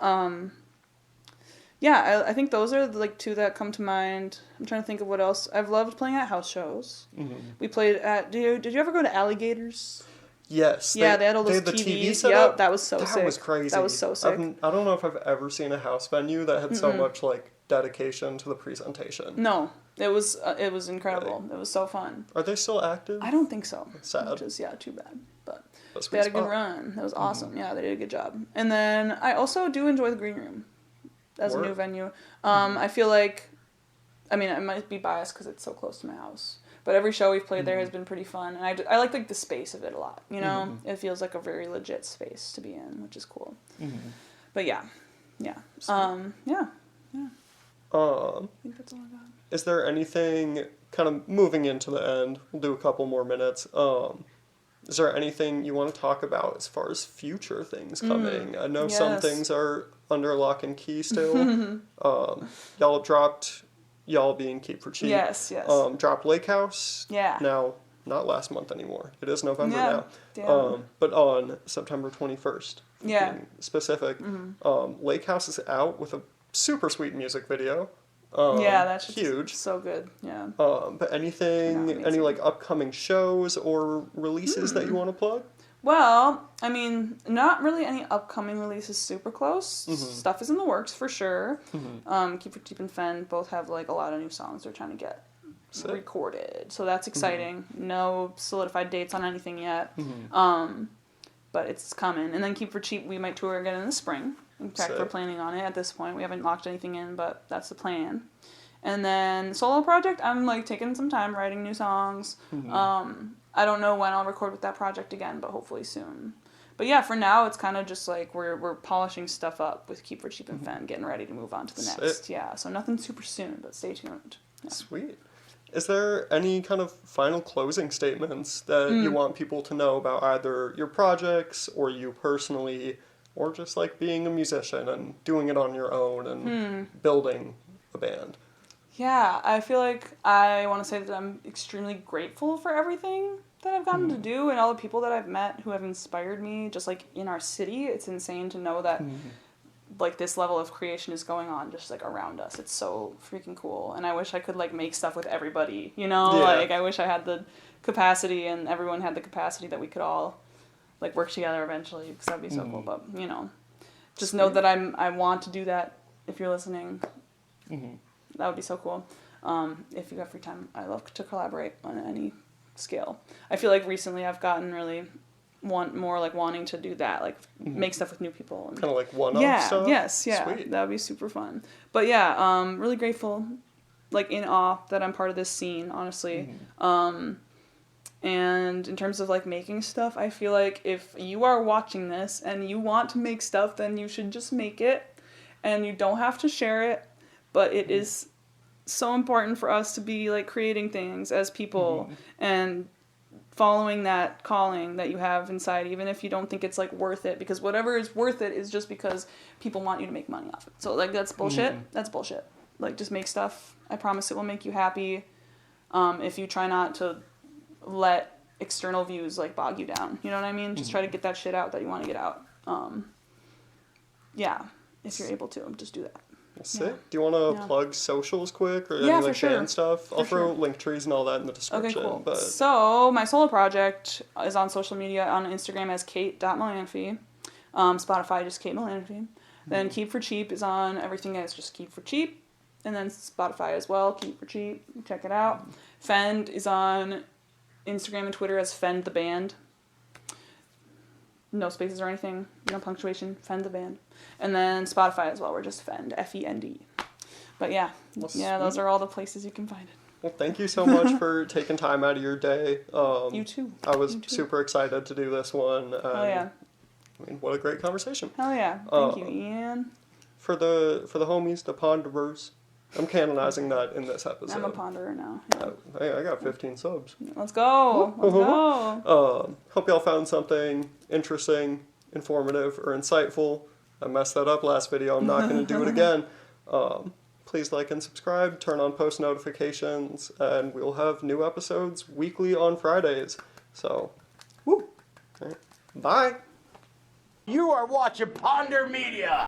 [SPEAKER 2] I think those are the, like 2 that come to mind. I'm trying to think of what else. I've loved playing at house shows. We played at. Did you ever go to Alligators?
[SPEAKER 1] Yes.
[SPEAKER 2] Yeah, they had all those TVs. Yep, that was so sick.
[SPEAKER 1] That was crazy.
[SPEAKER 2] That was so sick.
[SPEAKER 1] I don't know if I've ever seen a house venue that had so much like dedication to the presentation.
[SPEAKER 2] No. It was incredible. Really? It was so fun.
[SPEAKER 1] Are they still active?
[SPEAKER 2] I don't think so.
[SPEAKER 1] Sad.
[SPEAKER 2] Which is, too bad. But they had a good run. That was awesome. Yeah, they did a good job. And then I also do enjoy the Green Room as a new venue. I feel like, I mean, I might be biased because it's so close to my house. But every show we've played there has been pretty fun. And I like the space of it a lot, you know? It feels like a very legit space to be in, which is cool. But yeah. Yeah. Yeah.
[SPEAKER 1] I
[SPEAKER 2] think that's all I got.
[SPEAKER 1] Is there anything, kind of moving into the end, we'll do a couple more minutes, is there anything you want to talk about as far as future things coming? I know some things are under lock and key still. Y'all being Keep for Cheap.
[SPEAKER 2] Yes.
[SPEAKER 1] Dropped Lake House.
[SPEAKER 2] Yeah.
[SPEAKER 1] Now, not last month anymore. It is November now.
[SPEAKER 2] Damn.
[SPEAKER 1] But on September 21st.
[SPEAKER 2] Yeah.
[SPEAKER 1] Being specific. Lake House is out with a super sweet music video.
[SPEAKER 2] That's
[SPEAKER 1] huge.
[SPEAKER 2] So good. Yeah.
[SPEAKER 1] But any like upcoming shows or releases that you want to plug?
[SPEAKER 2] Well, I mean, not really any upcoming releases super close. Stuff is in the works for sure. Keep for Cheap and Fen both have like a lot of new songs they're trying to get recorded, so that's exciting. No solidified dates on anything yet. But it's coming. And then Keep for Cheap, we might tour again in the spring. In fact, we're planning on it at this point. We haven't locked anything in, but that's the plan. And then solo project, I'm like taking some time writing new songs. I don't know when I'll record with that project again, but hopefully soon. But yeah, for now it's kind of just like we're polishing stuff up with Keep for Cheap and Fen, getting ready to move on to the next. Yeah, so nothing super soon, but stay tuned. Yeah.
[SPEAKER 1] Sweet. Is there any kind of final closing statements that you want people to know about either your projects or you personally, or just like being a musician and doing it on your own and building a band?
[SPEAKER 2] Yeah, I feel like I want to say that I'm extremely grateful for everything that I've gotten to do and all the people that I've met who have inspired me. Just like in our city, it's insane to know that like this level of creation is going on just like around us. It's so freaking cool, and I wish I could like make stuff with everybody, you know? Like I wish I had the capacity and everyone had the capacity that we could all like work together eventually, because that'd be so cool. But you know, just know that I want to do that. If you're listening, that would be so cool. If you have free time, I love to collaborate on any scale. I feel like recently I've gotten really more like wanting to do that, like make stuff with new people. And,
[SPEAKER 1] kind of like one-off stuff?
[SPEAKER 2] Yes, yeah.
[SPEAKER 1] Sweet.
[SPEAKER 2] That would be super fun. But yeah, really grateful, like in awe that I'm part of this scene, honestly. And in terms of like making stuff, I feel like if you are watching this and you want to make stuff, then you should just make it, and you don't have to share it. But it is so important for us to be like creating things as people and following that calling that you have inside, even if you don't think it's like worth it, because whatever is worth it is just because people want you to make money off it. So like that's bullshit. That's bullshit. Like just make stuff. I promise it will make you happy. If you try not to let external views like bog you down, you know what I mean? Just try to get that shit out that you want to get out. Yeah, if you're able to, just do that.
[SPEAKER 1] Sick. Yeah. Do you want to plug socials quick or any like band stuff? I'll throw link trees and all that in the description.
[SPEAKER 2] Okay, cool.
[SPEAKER 1] But...
[SPEAKER 2] So my solo project is on social media, on Instagram as kate.malanaphy. Spotify, just Kate Malanaphy. Then Keep for Cheap is on everything as just Keep for Cheap. And then Spotify as well, Keep for Cheap. Check it out. Fend is on Instagram and Twitter as Fend the Band. No spaces or anything, no punctuation, Fend the Band. And then Spotify as well, we're just Fend, F-E-N-D. But yeah, those are all the places you can find it.
[SPEAKER 1] Well, thank you so much for taking time out of your day.
[SPEAKER 2] You too.
[SPEAKER 1] I was super excited to do this one.
[SPEAKER 2] Oh yeah.
[SPEAKER 1] I mean, what a great conversation.
[SPEAKER 2] Hell yeah. Thank you, Ian.
[SPEAKER 1] For the homies, the Ponderers, I'm canonizing that in this episode.
[SPEAKER 2] I'm a ponderer now. Yeah.
[SPEAKER 1] Hey, I got 15 subs.
[SPEAKER 2] Let's go. Let's go.
[SPEAKER 1] Hope y'all found something interesting, informative, or insightful. I messed that up last video. I'm not going to do it again. Please like and subscribe, turn on post notifications, and we'll have new episodes weekly on Fridays. So, woo. Right. Bye.
[SPEAKER 3] You are watching Ponder Media.